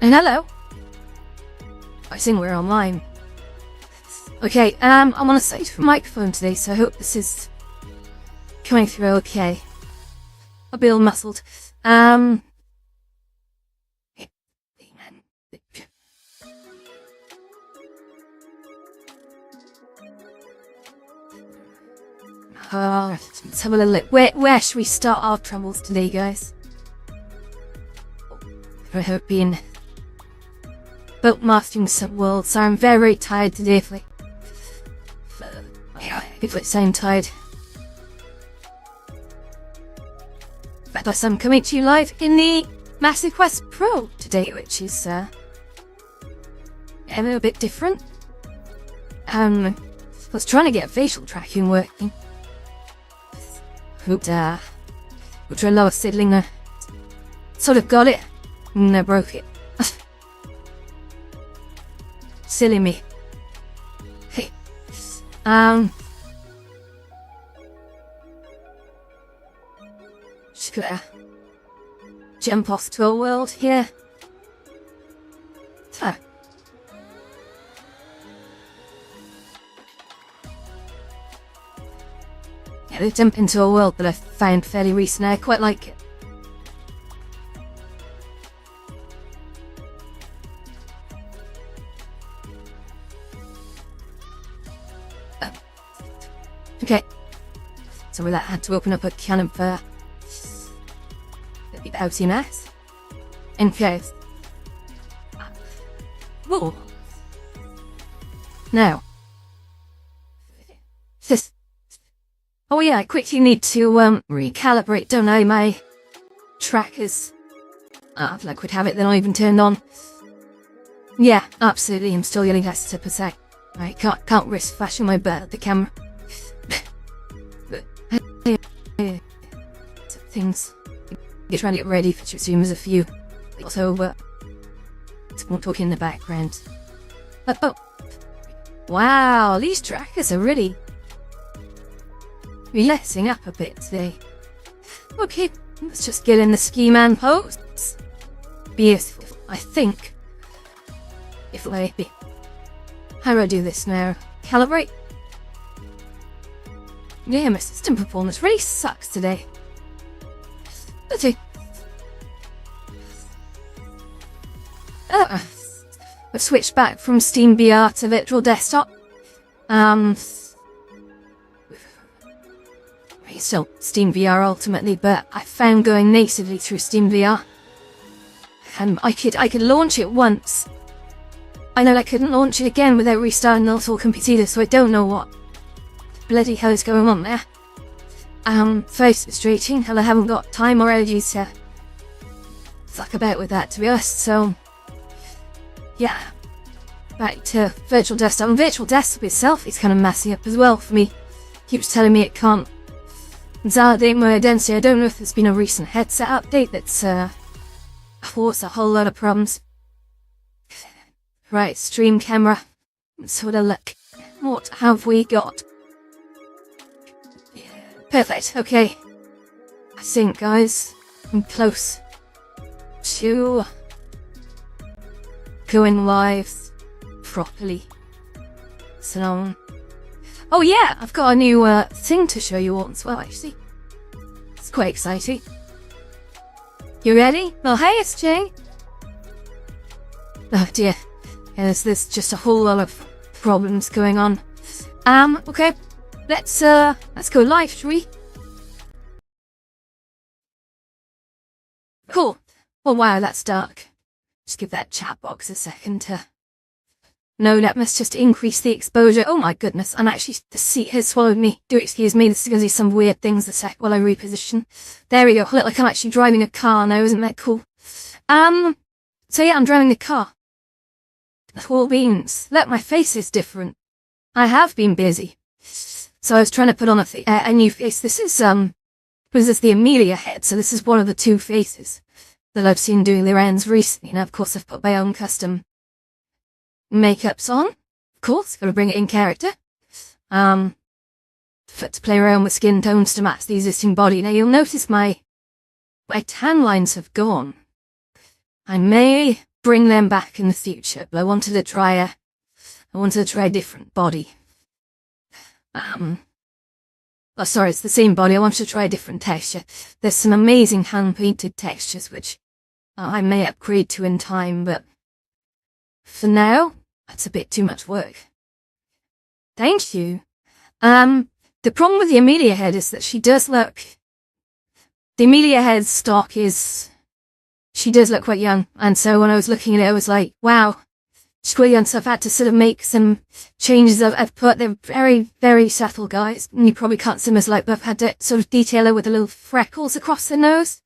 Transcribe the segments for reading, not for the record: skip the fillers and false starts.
And hello. I think we're online. Okay, I'm on a safe microphone today, so I hope this is coming through okay. I'll be a little muffled. Let's have a little look. Where should we start our travels today, guys? I hope being boat mastering some world, so I'm very tired today. If it's I'm tired. But I'm coming to you live in the Massive Quest Pro today, which is a little bit different. I was trying to get facial tracking working. Which I love settling sort of got it. And I broke it. Silly me. Hey. Should I jump off to a world here? So. Yeah, they jump into a world that I found fairly recently. I quite like it. Okay, so with that, I had to open up a cannon for the OCMS. In case. Whoa. Now. This. Oh yeah, I quickly need to recalibrate, don't I? My trackers. If I could have it, then I even turned on. Yeah, absolutely. I'm still yelling less per sec. I can't risk flashing my butt at the camera. Things. Just trying to get ready for Zoom as a few. Also, someone talking in the background. Oh. Wow, these trackers are really relaxing up a bit today. Okay, let's just get in the ski man pose. Beautiful, I think. If I be. How do I do this now? Calibrate? Yeah, my system performance really sucks today. Okay. I've switched back from SteamVR to Virtual Desktop. Still SteamVR ultimately, but I found going natively through SteamVR. And I could launch it once. I know I couldn't launch it again without restarting the little computer, so I don't know what bloody hell is going on there. Very frustrating, and I haven't got time or energy to fuck about with that, to be honest, so yeah. Back to Virtual Desktop, and Virtual Desktop itself is kind of messing up as well for me. Keeps telling me it can't validate my identity. I don't know if there's been a recent headset update that's caused a whole lot of problems. Right, stream camera. Let's have a look. What have we got? Perfect, okay. I think, guys, I'm close to going live properly. So, oh yeah, I've got a new thing to show you all as well, actually. It's quite exciting. You ready? Well, hey, it's Jay. Oh dear. Yeah, there's just a whole lot of problems going on. Okay. Let's go live, shall we? Cool. Oh wow, that's dark. Just give that chat box a second to... No, that must just increase the exposure. Oh my goodness, I'm actually... The seat has swallowed me. Do excuse me, this is going to do some weird things a sec while I reposition. There we go. Look like I'm actually driving a car now, isn't that cool? So yeah, I'm driving a car. Cool beans. Look, my face is different. I have been busy. So I was trying to put on a new face. This is, this is the Amelia head, so this is one of the two faces that I've seen doing the rounds recently. And of course I've put my own custom makeups on. Of course, gotta bring it in character. To play around with skin tones to match the existing body. Now you'll notice my tan lines have gone. I may bring them back in the future, but I wanted to try a different body. Sorry, it's the same body. I wanted to try a different texture. There's some amazing hand-painted textures, which I may upgrade to in time, but for now, that's a bit too much work. Thank you. The problem with the Amelia head is that the Amelia head stock she does look quite young, and so when I was looking at it, I was like, wow, she's quite young, so I've had to sort of make some changes. I've put, they're very, very subtle, guys, and you probably can't see them as light, but I've had to sort of detail her with the little freckles across the nose.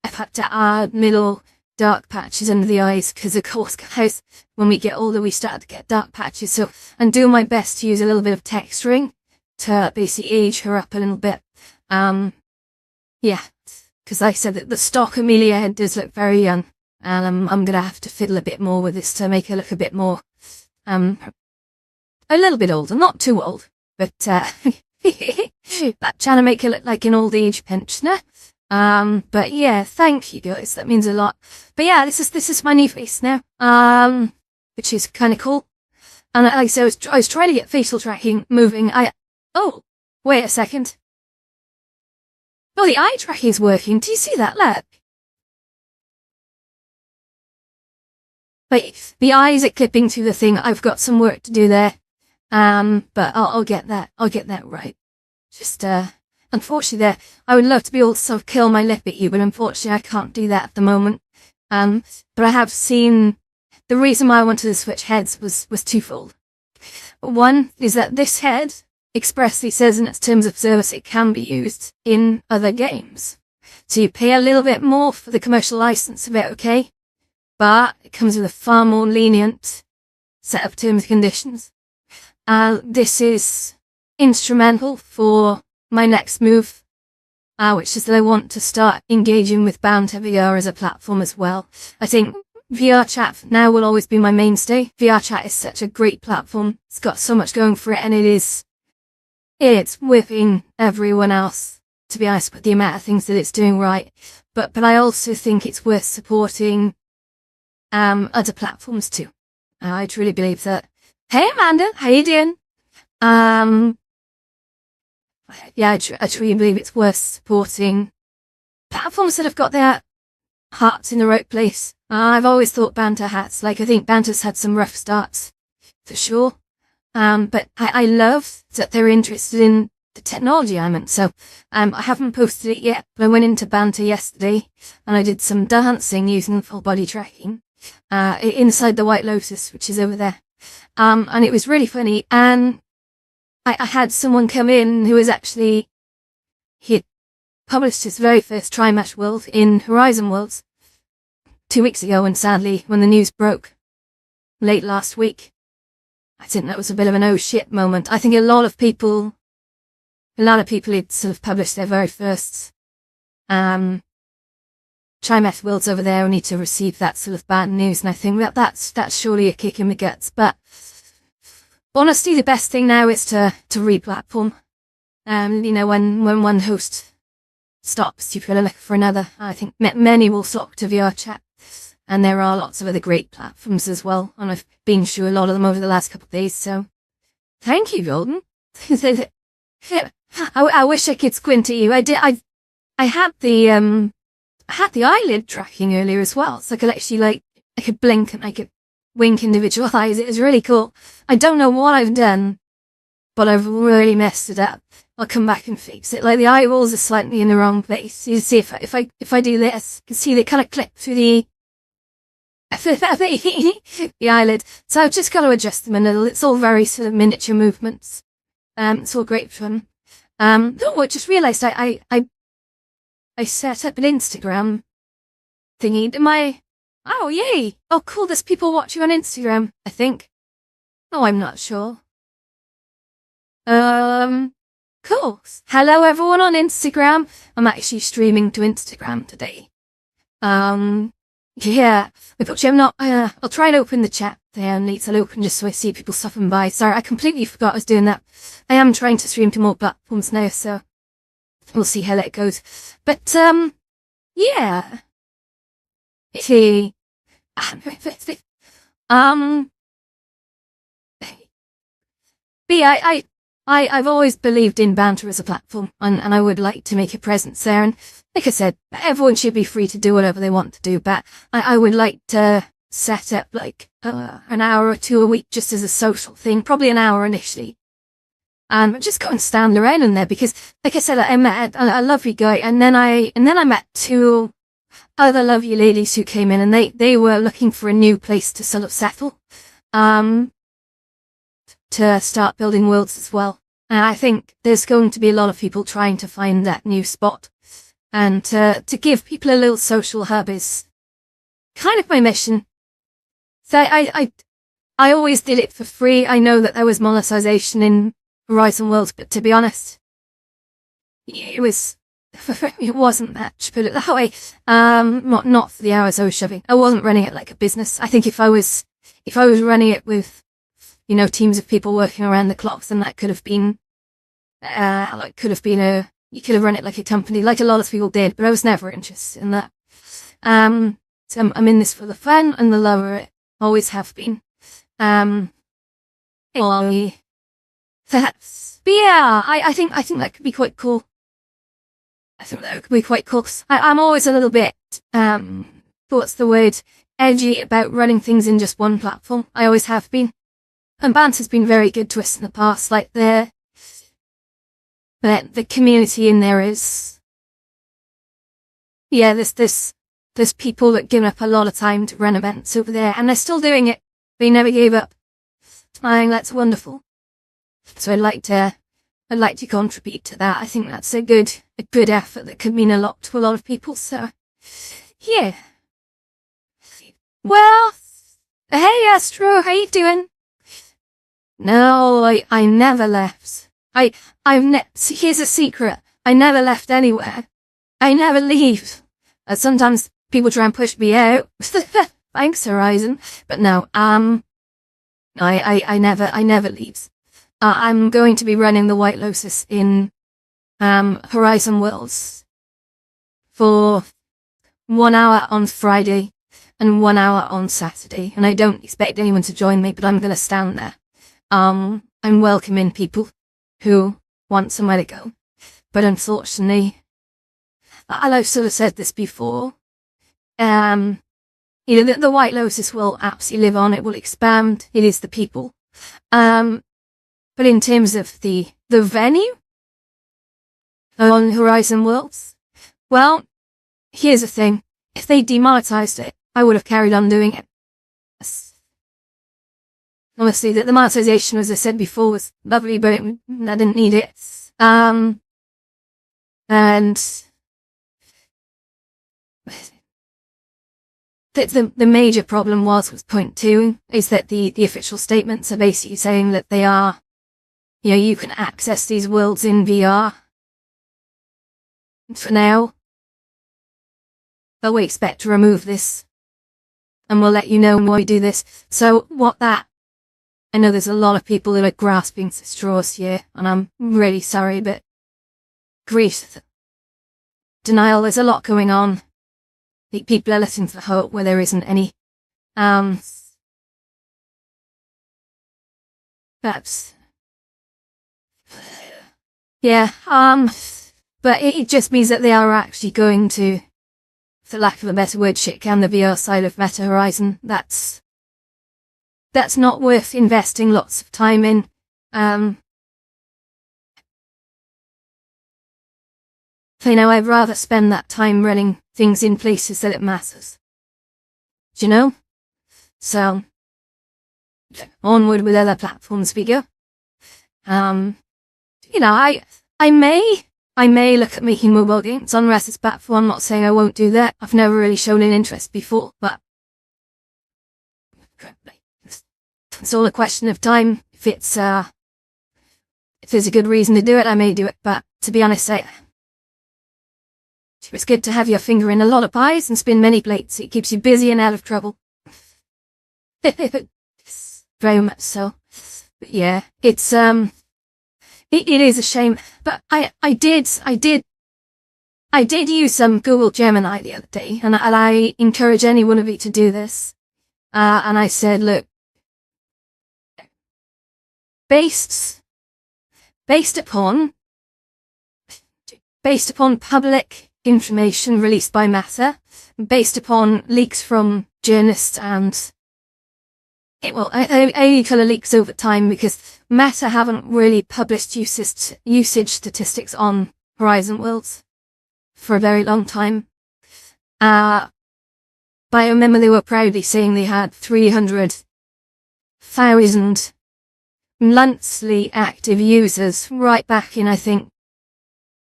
I've had to add little dark patches under the eyes, because of course, guys, when we get older, we start to get dark patches, so I'm doing my best to use a little bit of texturing to basically age her up a little bit. Yeah, because like I said, that the stock Amelia head does look very young, and I'm gonna have to fiddle a bit more with this to make her look a bit more, a little bit older, not too old, but that trying to make her look like an old age pensioner. But yeah, thank you guys, that means a lot. But yeah, this is my new face now, which is kind of cool. And like I said, I was trying to get facial tracking moving. Oh, wait a second. Oh, the eye tracking is working. Do you see that? Look. Wait, the eyes are clipping to the thing. I've got some work to do there. But I'll get that. I'll get that right. Just, unfortunately I would love to be able to sort of kill my lip at you, but unfortunately I can't do that at the moment. But I have seen, the reason why I wanted to switch heads was twofold. One is that this head expressly says in its terms of service it can be used in other games. So you pay a little bit more for the commercial license of it, okay? But it comes with a far more lenient set of terms and conditions. This is instrumental for my next move, which is that I want to start engaging with Banter VR as a platform as well. I think VR chat now will always be my mainstay. VR chat is such a great platform. It's got so much going for it, and it's whipping everyone else, to be honest, with the amount of things that it's doing right. But I also think it's worth supporting other platforms too. I truly believe that. Hey Amanda, how you doing? Yeah, I truly believe it's worth supporting platforms that have got their hearts in the right place. I've always thought Banter has. I think Banter's had some rough starts, for sure. But I love that they're interested in the technology I'm in. So, I haven't posted it yet, but I went into Banter yesterday and I did some dancing using full body tracking, inside the White Lotus, which is over there. And it was really funny. And I had someone come in who was actually, he had published his very first TriMesh World in Horizon Worlds 2 weeks ago, and sadly, when the news broke late last week, I think that was a bit of an oh shit moment. I think a lot of people had sort of published their very first TriMesh Worlds over there only to receive that sort of bad news, and I think that's surely a kick in the guts. But honestly, the best thing now is to re-platform. When one host stops, you've got to look for another. I think many will flock to VR chat. And there are lots of other great platforms as well. And I've been through a lot of them over the last couple of days. So thank you, Golden. I wish I could squint at you. I had the eyelid tracking earlier as well. So I could actually I could blink and I could wink individual eyes. It was really cool. I don't know what I've done, but I've really messed it up. I'll come back and fix it. The eyeballs are slightly in the wrong place. You see, if I do this, you can see they kind of clip through the eyelid. So I've just got to adjust them a little. It's all very sort of miniature movements. It's all great fun. I just realised I set up an Instagram thingy. Oh yay! Oh cool, there's people watching on Instagram, I think. Oh, I'm not sure. Cool. Hello everyone on Instagram. I'm actually streaming to Instagram today. Yeah, I'll try and open the chat there, and I'll open just so I see people stopping by. Sorry, I completely forgot I was doing that. I am trying to stream to more platforms now, so we'll see how that goes. But, yeah. B, I've always believed in banter as a platform, and I would like to make a presence there. And like I said, everyone should be free to do whatever they want to do, but I would like to set up like an hour or two a week just as a social thing, probably an hour initially. And just go and stand around in there because, like I said, I met a lovely guy, and then I met two other lovely ladies who came in, and they were looking for a new place to sort of settle, to start building worlds as well. And I think there's going to be a lot of people trying to find that new spot, and to give people a little social hub is kind of my mission. So I always did it for free. I know that there was monetization in Horizon Worlds, but to be honest, it wasn't much, put it that way. Not for the hours I was shoving. I wasn't running it like a business. I think if I was running it with, teams of people working around the clock, then that could have been, you could have run it like a company, like a lot of people did, but I was never interested in that. So I'm in this for the fun and the love of it. Always have been. But yeah, I think that could be quite cool. I think that could be quite cool. I'm always a little bit, what's the word, edgy about running things in just one platform. I always have been. And Banter's been very good to us in the past. Like the community in there is, yeah, there's people that give up a lot of time to run events over there, and they're still doing it. They never gave up. I think that's wonderful. So I'd like to contribute to that. I think that's a good effort that could mean a lot to a lot of people. So, yeah. Well, hey Astro, how you doing? No, I never left. Here's a secret. I never left anywhere. I never leave. Sometimes people try and push me out. Thanks, Horizon. But no, I never leave. I'm going to be running the White Lotus in Horizon Worlds for 1 hour on Friday and 1 hour on Saturday, and I don't expect anyone to join me, but I'm going to stand there. I'm welcoming people who want somewhere to go, but unfortunately, I've sort of said this before, the White Lotus will absolutely live on, it will expand, it is the people. But in terms of the venue on Horizon Worlds, well, here's the thing. If they demonetized it, I would have carried on doing it. Obviously, the monetization, as I said before, was lovely, but I didn't need it. And the major problem was point 2, is that the official statements are basically saying that they are, you can access these worlds in VR. For now, but we expect to remove this, and we'll let you know when we do this. So I know there's a lot of people that are grasping for straws here, and I'm really sorry, but grief, denial, there's a lot going on. People are listening for hope where there isn't any. Perhaps. Yeah, but it just means that they are actually going to, for lack of a better word, shit can the VR side of Meta Horizon. That's not worth investing lots of time in. I'd rather spend that time running things in places that it matters. Do you know? So, onward with other platforms we go. I may look at making mobile games on Reset's platform. I'm not saying I won't do that. I've never really shown an interest before, but it's all a question of time. If there's a good reason to do it, I may do it. But to be honest, it's good to have your finger in a lot of pies and spin many plates. It keeps you busy and out of trouble. Very much so. But yeah, it's it is a shame. But I did use some Google Gemini the other day, and I encourage any one of you to do this. And I said, look, based upon public information released by Meta, based upon leaks from journalists and only colour leaks over time because Meta haven't really published usage statistics on Horizon Worlds for a very long time. But I remember they were proudly saying they had 300,000 monthly active users right back in, I think,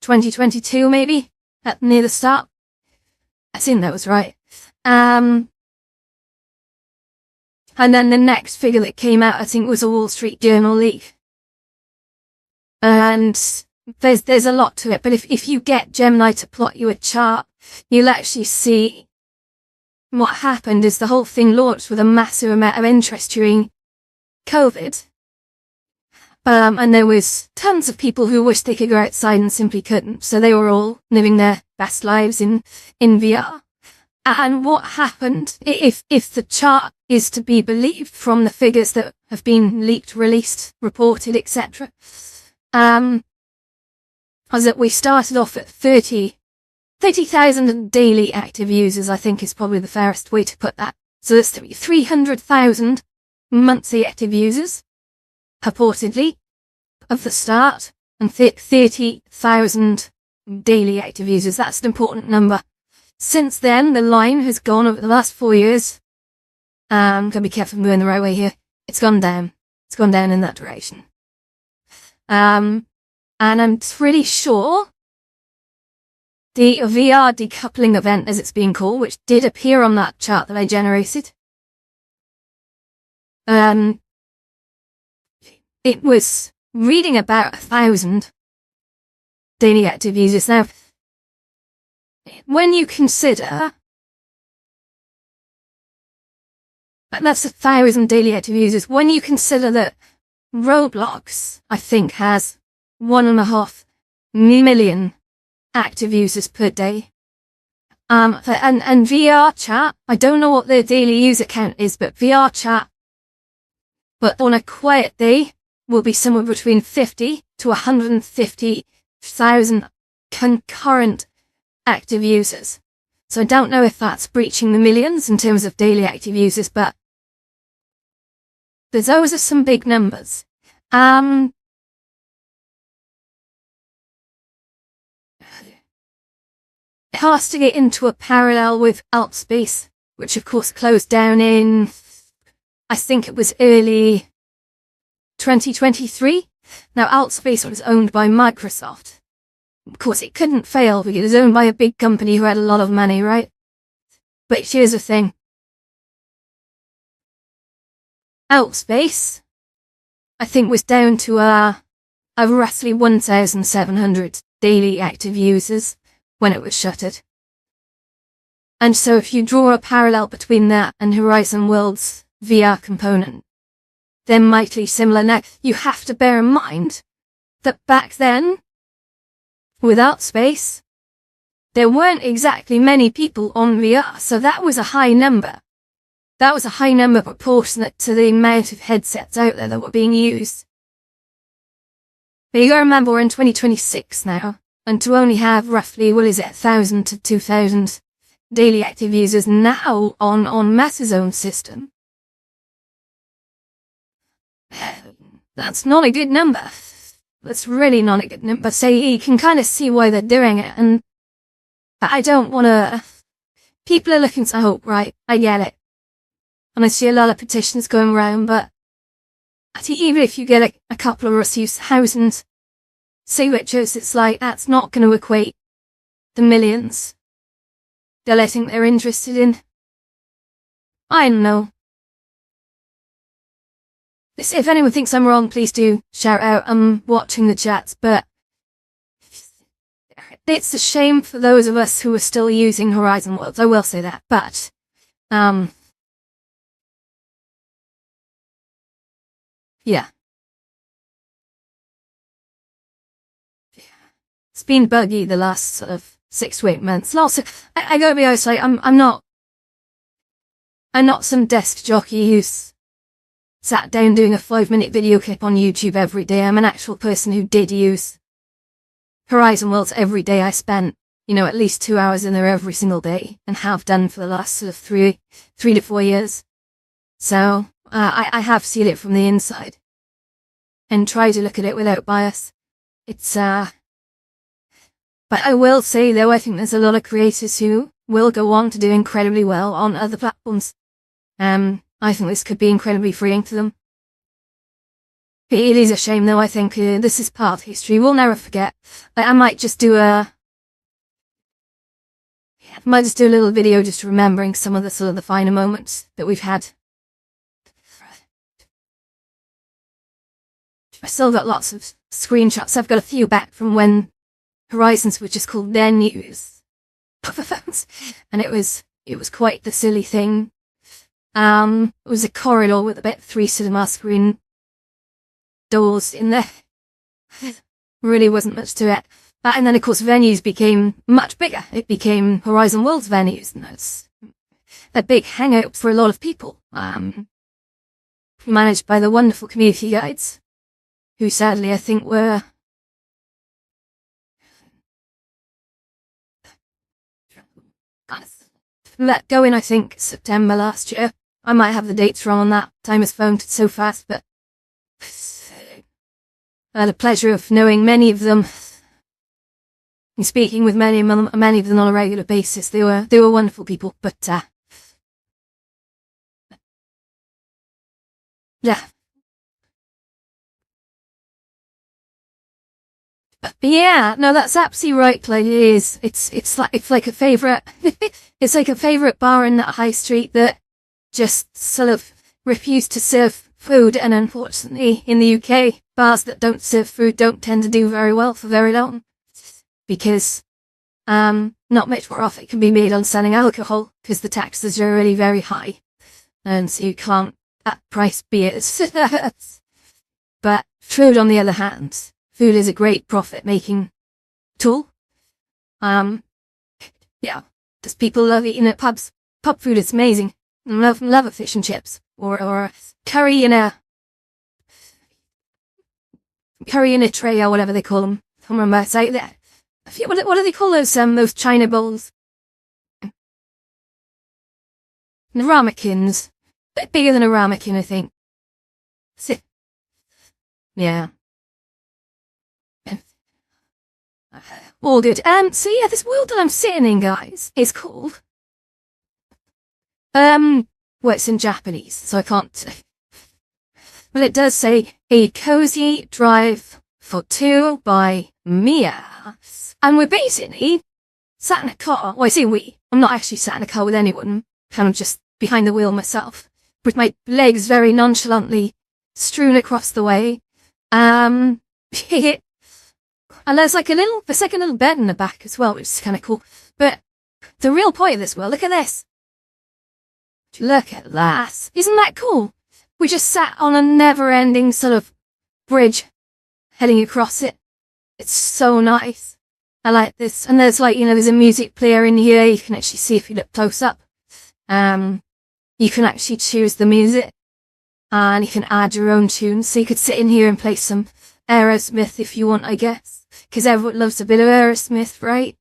2022 maybe, near the start. I think that was right. And then the next figure that came out, I think, was a Wall Street Journal leak. And there's a lot to it, but if you get Gemini to plot you a chart, you'll actually see what happened is the whole thing launched with a massive amount of interest during COVID. And there was tons of people who wished they could go outside and simply couldn't, so they were all living their best lives in VR. And what happened, if the chart is to be believed from the figures that have been leaked, released, reported, etc., was that we started off at 30,000 daily active users, I think is probably the fairest way to put that. So there's 300,000 monthly active users, purportedly, of the start, and 30,000 daily active users. That's an important number. Since then, the line has gone over the last 4 years. Gotta be careful moving the right way here. It's gone down. It's gone down in that direction. And I'm pretty sure the VR decoupling event, as it's being called, which did appear on that chart that I generated, it was reading about 1,000 daily active users. Now, when you consider that's 1,000 daily active users, when you consider that Roblox, I think, has 1.5 million active users per day, and VR chat, I don't know what their daily user count is, but VR chat, but on a quiet day, will be somewhere between 50 to 150,000 concurrent active users. So I don't know if that's breaching the millions in terms of daily active users, but those are some big numbers. It has to get into a parallel with Altspace, which of course closed down in, I think it was early 2023. Now, Altspace was owned by Microsoft. Of course, it couldn't fail because it was owned by a big company who had a lot of money, right? But here's the thing. Altspace, I think, was down to a roughly 1,700 daily active users when it was shuttered. And so if you draw a parallel between that and Horizon Worlds VR component, they're mightily similar. Now, you have to bear in mind that back then, with Altspace, there weren't exactly many people on VR, so that was a high number. That was a high number proportionate to the amount of headsets out there that were being used. But you gotta remember we're in 2026 now, and to only have roughly, 1,000 to 2,000 daily active users now on Meta's own system, that's not a good number. That's really not a good number. So you can kind of see why they're doing it, and I don't want to. People are looking to hope, right? I get it. And I see a lot of petitions going around, but I think even if you get a couple of us use thousands signatures, it's like that's not going to equate the millions they're letting they're interested in. I don't know. If anyone thinks I'm wrong, please do shout out. I'm watching the chats, but it's a shame for those of us who are still using Horizon Worlds. I will say that, but yeah. It's been buggy the last sort of 6 to 8 months. Also, I gotta be honest, like, I'm not I'm not some desk jockey who's sat down doing a 5-minute video clip on YouTube every day. I'm an actual person who did use Horizon Worlds every day. I spent, at least 2 hours in there every single day, and have done for the last sort of 3 to 4 years. So, I have seen it from the inside, and try to look at it without bias. But I will say though, I think there's a lot of creators who will go on to do incredibly well on other platforms. I think this could be incredibly freeing to them. It is a shame though. I think this is part of history we'll never forget. I might just do a little video just remembering some of the sort of the finer moments that we've had. I still got lots of screenshots. I've got a few back from when Horizons were just called Venues. And it was quite the silly thing. It was a corridor with about 3 cinema screen doors in there. Really wasn't much to it. And then of course Venues became much bigger. It became Horizon Worlds Venues, and it's a big hangout for a lot of people. Managed by the wonderful community guides, who sadly I think were let go in, I think, September last year. I might have the dates wrong on that. Time has flown so fast, but I had the pleasure of knowing many of them and speaking with many of them on a regular basis. They were wonderful people, but yeah. But yeah, no, that's absolutely right. Like it is. It's like a favorite. It's like a favorite bar in that high street that just sort of refused to serve food, and unfortunately, in the UK, bars that don't serve food don't tend to do very well for very long, because not much profit can be made on selling alcohol because the taxes are already very high, and so you can't price beers. But food, on the other hand, food is a great profit-making tool. Yeah, just people love eating at pubs. Pub food is amazing. Love a fish and chips, or curry in a tray, or whatever they call them. I don't remember. It's like that. What do they call those china bowls? The ramekins. A bit bigger than a ramekin, I think. Yeah. All good. So yeah, this world that I'm sitting in, guys, is called well, it's in Japanese, so I can't. Well, it does say A Cozy Drive for Two by Mia. And we're basically sat in a car. Well, I say we. I'm not actually sat in a car with anyone. Kind of just behind the wheel myself, with my legs very nonchalantly strewn across the way. And there's like a little bed in the back as well, which is kind of cool. But the real point of this world, look at this. Look at that. Isn't that cool? We just sat on a never-ending sort of bridge heading across it. It's so nice. I like this. And there's like, there's a music player in here. You can actually see if you look close up. You can actually choose the music, and you can add your own tunes. So you could sit in here and play some Aerosmith if you want, I guess. Because everyone loves a bit of Aerosmith, right?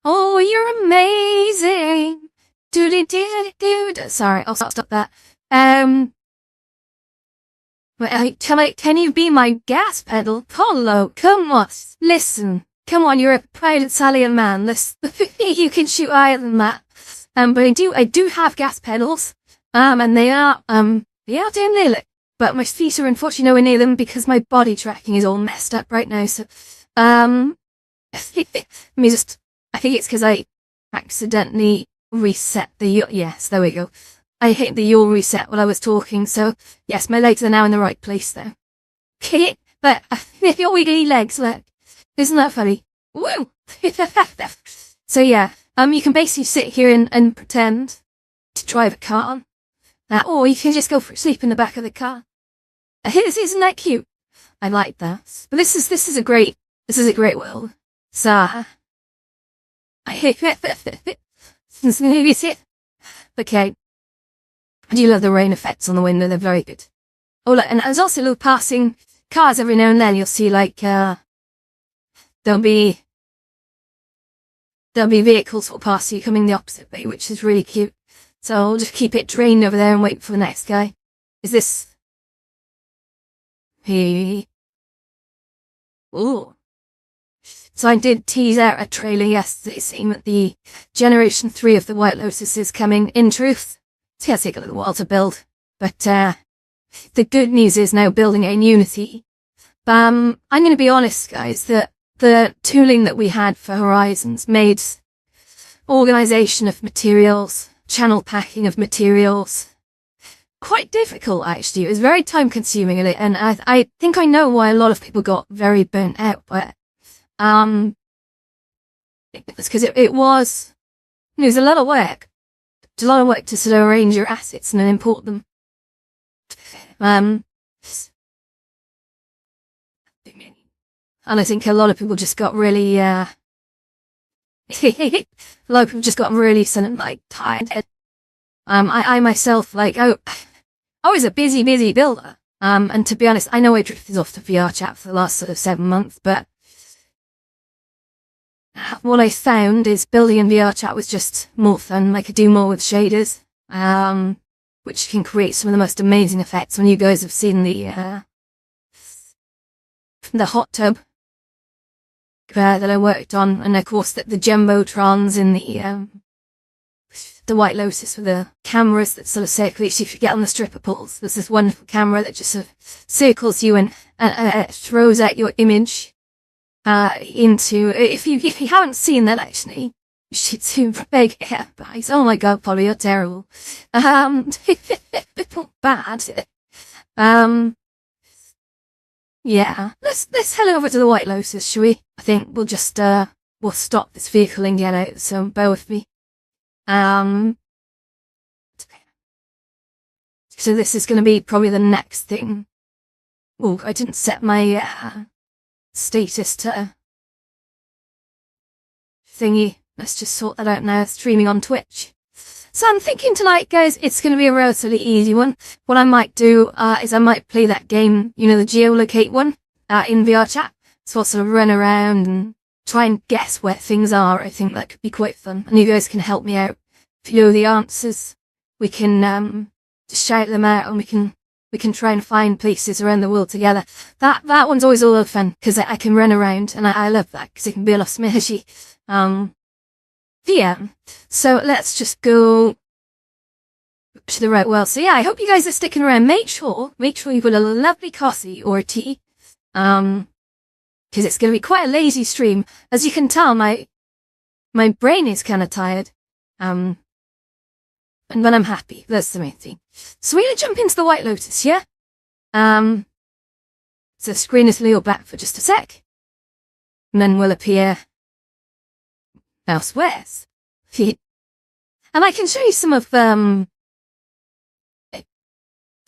Oh, you're amazing. Sorry, I'll stop that. Can you be my gas pedal? Polo, come on, listen. Come on, you're a proud Italian man. You can shoot higher than that. But I do have gas pedals. And they are down there. But my feet are unfortunately nowhere near them because my body tracking is all messed up right now. So, I think it's because I accidentally reset the, yes, there we go. I hit the yaw reset while I was talking, so yes, my legs are now in the right place though. But your wiggly legs, look. Isn't that funny? Woo! So yeah, you can basically sit here and pretend to drive a car. Or you can just go for a sleep in the back of the car. Isn't that cute? I like that. But this is a great world. So I hate it. Okay. I do love the rain effects on the window, they're very good. Oh, look, and there's also little passing cars every now and then. You'll see, like, there'll be vehicles will pass you coming the opposite way, which is really cute. So I'll just keep it drained over there and wait for the next guy. Is this... Hey. Ooh. So I did tease out a trailer yesterday saying that the Generation 3 of the White Lotus is coming. In truth, it's going to take a little while to build. But, the good news is now building it in Unity. I'm going to be honest, guys, that the tooling that we had for Horizons made organization of materials, channel packing of materials, quite difficult, actually. It was very time consuming, and I think I know why a lot of people got very burnt out by it. It's because it was a lot of work. It's a lot of work to sort of arrange your assets and then import them. And I think a lot of people just got really, a lot of people just got really sort of like tired. I myself, like, I was a busy builder. And to be honest, I know I drifted off the VR chat for the last sort of 7 months, but what I found is building in VR chat was just more fun. I could do more with shaders, which can create some of the most amazing effects when you guys have seen the hot tub that I worked on, and of course the Jumbotrons in the White Lotus with the cameras that sort of circulate. If you get on the stripper poles, there's this wonderful camera that just sort of circles you and throws out your image into. If you haven't seen that, actually, you should soon beg guys. Oh my god, Polly, you're terrible. It's not bad. Yeah, let's head over to the White Lotus, shall we? I think we'll just we'll stop this vehicle and get out. So bear with me. So this is going to be probably the next thing. Oh, I didn't set my status to thingy. Let's just sort that out now. Streaming on Twitch. So I'm thinking tonight, guys, it's going to be a relatively easy one. What I might do is I might play that game, you know, the geolocate one, in VR chat. So I'll sort of run around and try and guess where things are. I think that could be quite fun. And you guys can help me out. If you know the answers, we can just shout them out, and we can try and find places around the world together. That one's always a lot of fun, because I can run around, and I love that, because it can be a lot smashy. Yeah, so let's just go to the right world. So yeah, I hope you guys are sticking around. Make sure you've got a lovely coffee or tea, because it's going to be quite a lazy stream. As you can tell, my brain is kind of tired, and when I'm happy, that's the main thing. So we're going to jump into the White Lotus, yeah? So the screen is a little back for just a sec, and then we'll appear elsewhere. And I can show you some of,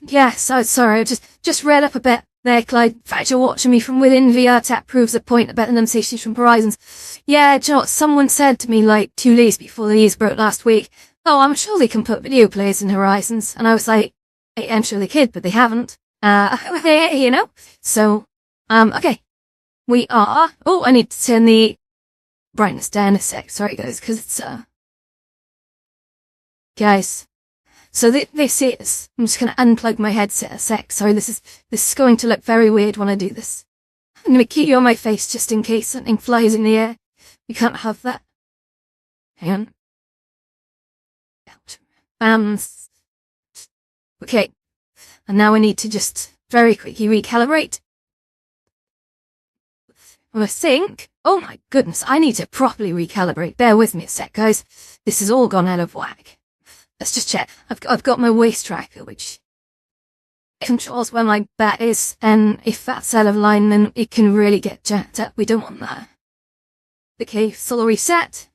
yeah, so sorry, I just read up a bit there, Clyde. In fact, you're watching me from within VR Tap proves a point about the limitations from Horizons. Yeah, do you know what, someone said to me like 2 days before the news broke last week, oh, I'm sure they can put video players in Horizons. And I was like, I'm sure they could, but they haven't. You know? So, okay. We are, oh, I need to turn the brightness down a sec. Sorry, guys, because it's, guys. So this is, I'm just going to unplug my headset a sec. Sorry, this is going to look very weird when I do this. I'm going to keep you on my face just in case something flies in the air. We can't have that. Hang on. Okay. And now I need to just very quickly recalibrate. I think, oh my goodness, I need to properly recalibrate. Bear with me a sec, guys. This has all gone out of whack. Let's just check. I've got my waist tracker, which controls where my bat is, and if that's out of line, then it can really get jacked up. We don't want that. Okay, solo reset.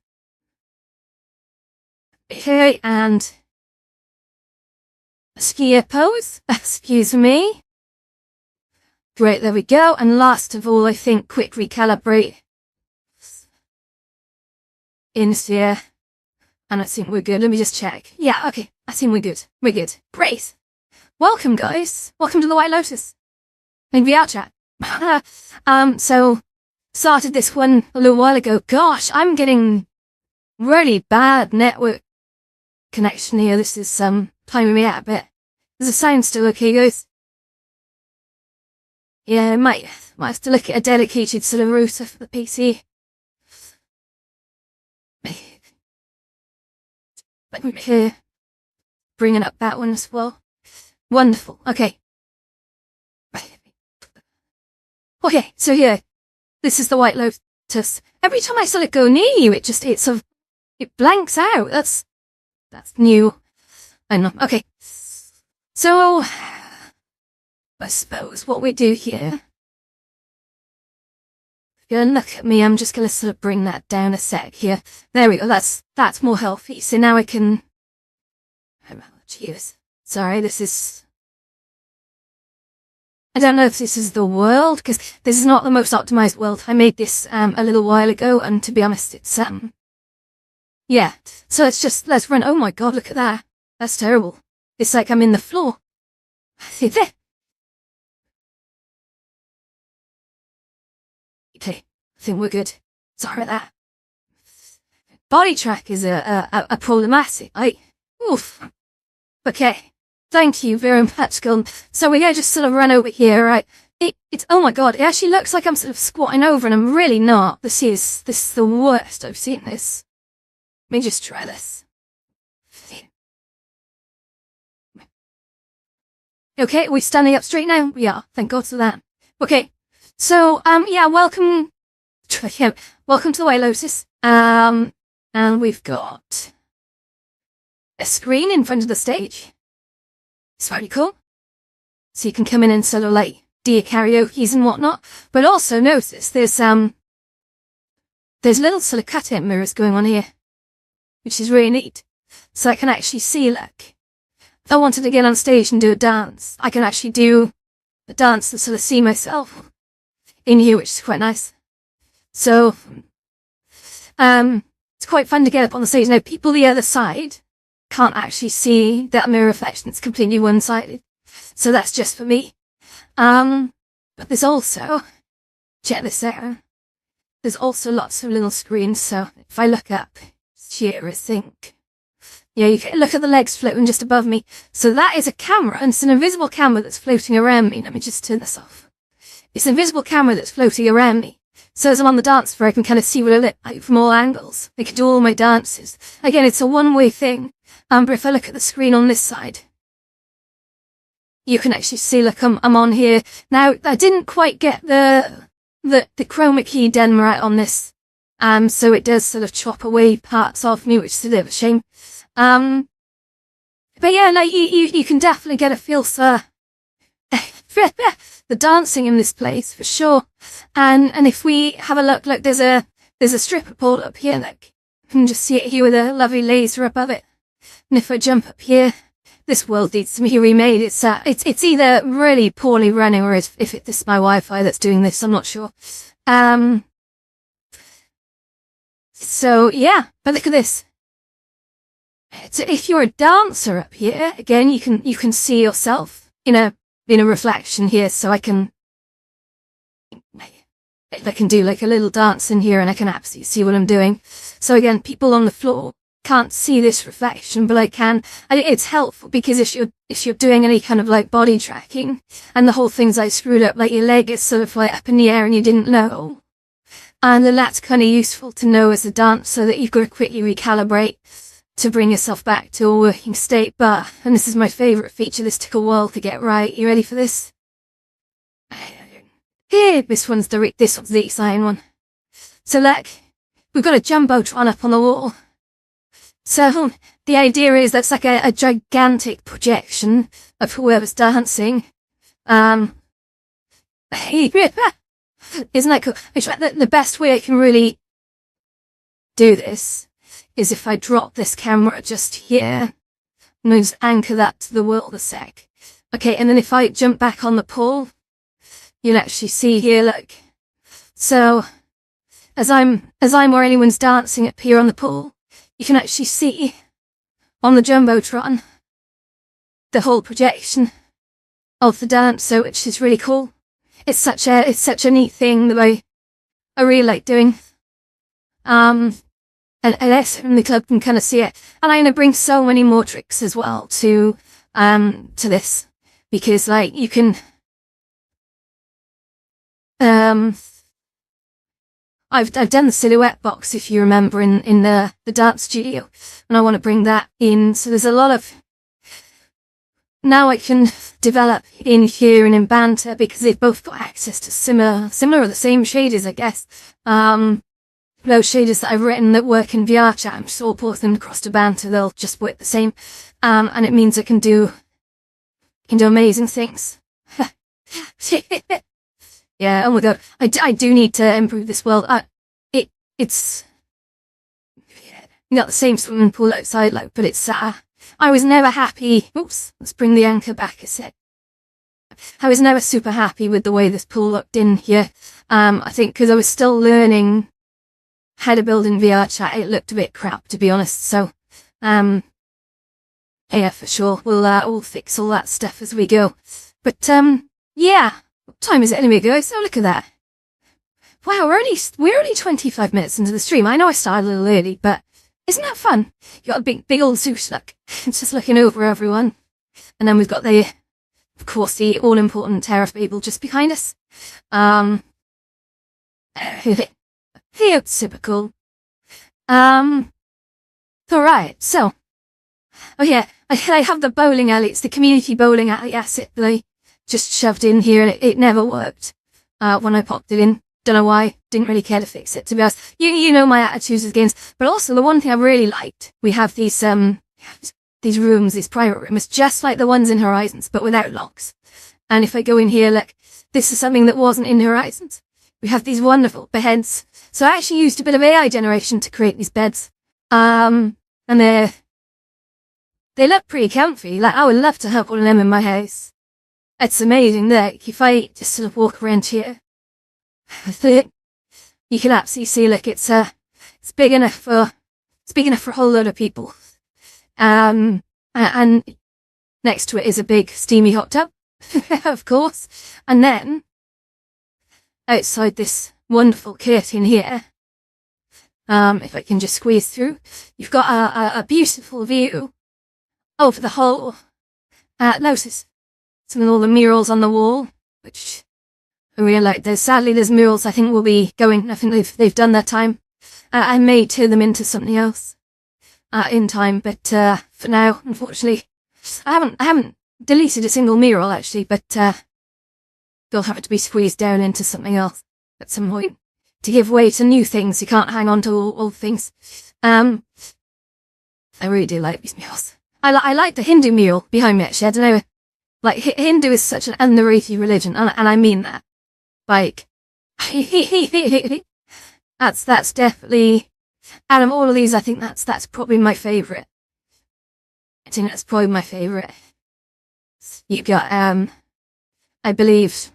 Okay, and skier pose. Excuse me. Great, there we go. And last of all, I think quick recalibrate. In sphere. And I think we're good. Let me just check. Yeah, okay. I think we're good. We're good. Great. Welcome, guys. Welcome to the White Lotus. Maybe our chat. So, started this one a little while ago. Gosh, I'm getting really bad network connection here. This is, timing me out a bit. Does the sound still okay, guys? Yeah, I might have to look at a dedicated sort of router for the PC. But here, bringing up that one as well. Wonderful. Okay. Okay, so here, this is the White Lotus. Every time I sort of go near you, it blanks out. That's new. I know. Okay. So, I suppose what we do here, if you look at me, I'm just going to sort of bring that down a sec here. There we go. That's more healthy. So now I can, oh, jeez. Sorry, I don't know if this is the world, because this is not the most optimized world. I made this a little while ago, and to be honest, it's yeah. So let's run. Oh my god, look at that. That's terrible. It's like I'm in the floor. See there. Okay, I think we're good. Sorry about that. Body track is a problematic. Oof. Okay. Thank you very much, Gun. So we're gonna just sort of run over here, right? It's, oh my god, it actually looks like I'm sort of squatting over and I'm really not. This is the worst I've seen this. Let me just try this. Okay, are we standing up straight now? We are, thank god for that. Okay, so, yeah, welcome to the White Lotus. And we've got a screen in front of the stage. It's very cool. So you can come in and sort of like do your karaoke's and whatnot. But also notice there's little sort of cut-out mirrors going on here, which is really neat. So I can actually see, like, if I wanted to get on stage and do a dance, I can actually do a dance and sort of see myself in here, which is quite nice. So, it's quite fun to get up on the stage. Now, people the other side can't actually see that mirror reflection. It's completely one-sided. So that's just for me. But there's also, check this out, there's also lots of little screens. So if I look up here, I think, yeah, you can look at the legs floating just above me. So that is a camera, and it's an invisible camera that's floating around me. Let me just turn this off. It's an invisible camera that's floating around me. So as I'm on the dance floor, I can kind of see what I look like from all angles. I can do all my dances. Again, it's a one-way thing. But if I look at the screen on this side, you can actually see, look, I'm on here. Now, I didn't quite get the chroma key done right on this. So it does sort of chop away parts of me, which is a bit of a shame. But yeah, like, you can definitely get a feel for the dancing in this place, for sure. And if we have a look, there's a stripper pole up here, like, you can just see it here with a lovely laser above it. And if I jump up here, this world needs to be remade. It's either really poorly running or if it's my Wi-Fi that's doing this, I'm not sure. So yeah, but look at this. So if you're a dancer up here, again, you can see yourself in a reflection here. So I can do like a little dance in here and I can absolutely see what I'm doing. So again, people on the floor can't see this reflection, but I can. It's helpful because if you're doing any kind of like body tracking and the whole thing's like screwed up, like your leg is sort of like up in the air and you didn't know, and then that's kind of useful to know as a dancer that you've got to quickly recalibrate to bring yourself back to a working state. But, and this is my favourite feature, this took a while to get right. You ready for this? Here, this one's the exciting one. So look, we've got a jumbotron up on the wall. So the idea is that's like a gigantic projection of whoever's dancing. Isn't that cool? The best way I can really do this is if I drop this camera just here and I just anchor that to the world a sec. Okay, and then if I jump back on the pole, you'll actually see here, look. So as I'm or anyone's dancing up here on the pole, you can actually see on the jumbotron the whole projection of the dance, so which is really cool. It's such a neat thing that I really like doing. And us from the club can kind of see it. And I'm going to bring so many more tricks as well to this, because like you can, I've done the silhouette box, if you remember, in the dance studio, and I want to bring that in. So there's a lot of, now I can develop in here and in Banter, because they've both got access to similar or the same shaders, I guess. Those shaders that I've written that work in VRChat, I'm just all port them across to Banter, they'll just work the same. And it means I can do amazing things. Yeah, oh my god, I do need to improve this world. It's not the same swimming pool outside, like, but it's, I was never happy. Oops, let's bring the anchor back a sec. I was never super happy with the way this pool looked in here. I think because I was still learning how to build in VRChat, it looked a bit crap, to be honest. So, yeah, for sure, we'll fix all that stuff as we go. But, yeah, what time is it anyway, guys? Oh, look at that. Wow, we're only 25 minutes into the stream. I know I started a little early, but isn't that fun? You got a big old Zeus, look. It's just looking over everyone. And then we've got of course, the all-important Terra Fable just behind us. Typical. Alright, so. Oh yeah, I have the bowling alley. It's the community bowling alley asset that I just shoved in here, and it never worked when I popped it in. Don't know why. Didn't really care to fix it, to be honest. You know my attitudes with games. But also, the one thing I really liked, we have these rooms, these private rooms, just like the ones in Horizons, but without locks. And if I go in here, look, this is something that wasn't in Horizons. We have these wonderful beds. So I actually used a bit of AI generation to create these beds. And they look pretty comfy. Like, I would love to have one of them in my house. It's amazing that if I just sort of walk around here, you can absolutely see, look, it's big enough for a whole load of people. And next to it is a big steamy hot tub, of course. And then outside this wonderful curtain here, if I can just squeeze through, you've got a beautiful view over the whole Lotus. Some of all the murals on the wall, which I really like. Sadly, there's murals I think will be going. I think they've done their time. I may turn them into something else in time, but for now, unfortunately, I haven't deleted a single mural actually, but they'll have to be squeezed down into something else at some point to give way to new things. You can't hang on to old things. I really do like these murals. I like the Hindu mural behind me actually. I don't know. Like, Hindu is such an underrated religion, and I mean that. Like, that's definitely, out of all of these, I think that's probably my favourite. I think that's probably my favourite. You got, I believe,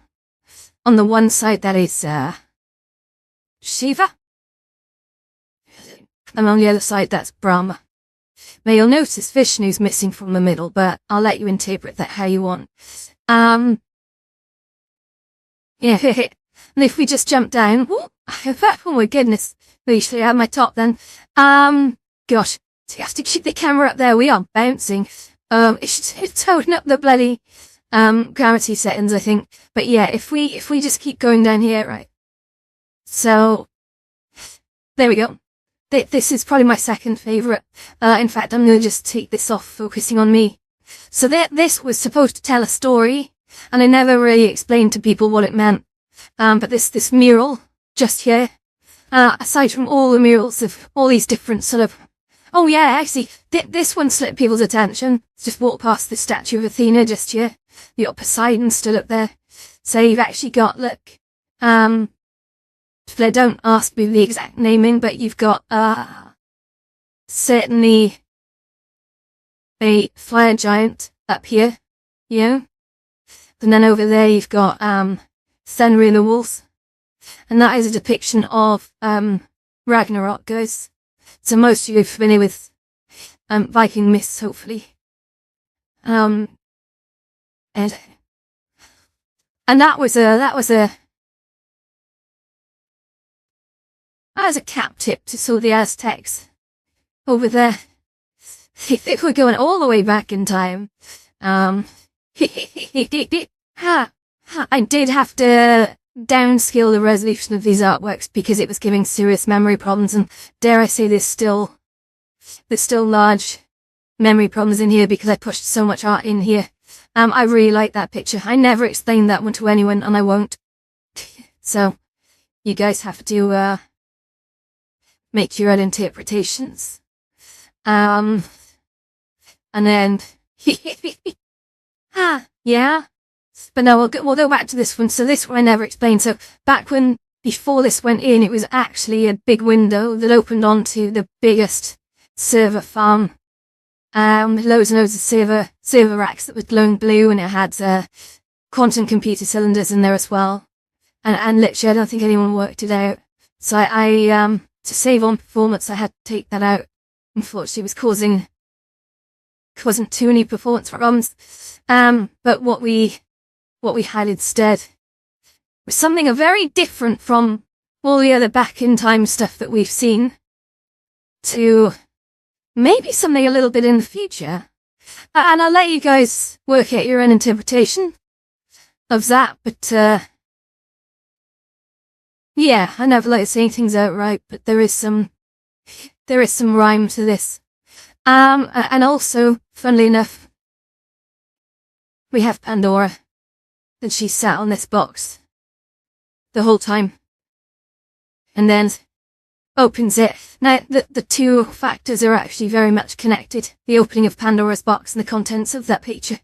on the one side that is, Shiva. And on the other side, that's Brahma. Now you'll notice Vishnu's missing from the middle, but I'll let you interpret that how you want. Yeah, and if we just jump down, oh my goodness, we should have my top then. Gosh, so you have to keep the camera up there. We are bouncing. It's holding up the bloody gravity settings, I think. But yeah, if we just keep going down here, right? So there we go. This is probably my second favourite. In fact, I'm going to just take this off, focusing on me. So this was supposed to tell a story, and I never really explained to people what it meant. But this mural, just here, aside from all the murals of all these different sort of... Oh yeah, actually, this one slipped people's attention. Just walk past the statue of Athena just here. You got Poseidon stood up there. So you've actually got, look, they don't ask me the exact naming, but you've got, certainly a fire giant up here, you know? And then over there you've got, Fenrir the Wolf. And that is a depiction of, Ragnarok, guys. So most of you are familiar with, Viking myths, hopefully. And that was a cap tip to some of the Aztecs over there. If we're going all the way back in time, I did have to downscale the resolution of these artworks because it was giving serious memory problems, and dare I say there's still large memory problems in here because I pushed so much art in here. I really like that picture. I never explained that one to anyone, and I won't. So, you guys have to, make your own interpretations. And then, yeah. But no, we'll go back to this one. So this one I never explained. So before this went in, it was actually a big window that opened onto the biggest server farm. Loads and loads of server racks that were glowing blue, and it had quantum computer cylinders in there as well. And literally, I don't think anyone worked it out. So I to save on performance, I had to take that out. Unfortunately, it was causing too many performance problems. But what we had instead was something very different from all the other back in time stuff that we've seen, to maybe something a little bit in the future. And I'll let you guys work out your own interpretation of that, but yeah, I never like saying things outright, but there is some rhyme to this. And also, funnily enough, we have Pandora, and she sat on this box the whole time, and then opens it. Now, the two factors are actually very much connected. The opening of Pandora's box and the contents of that picture.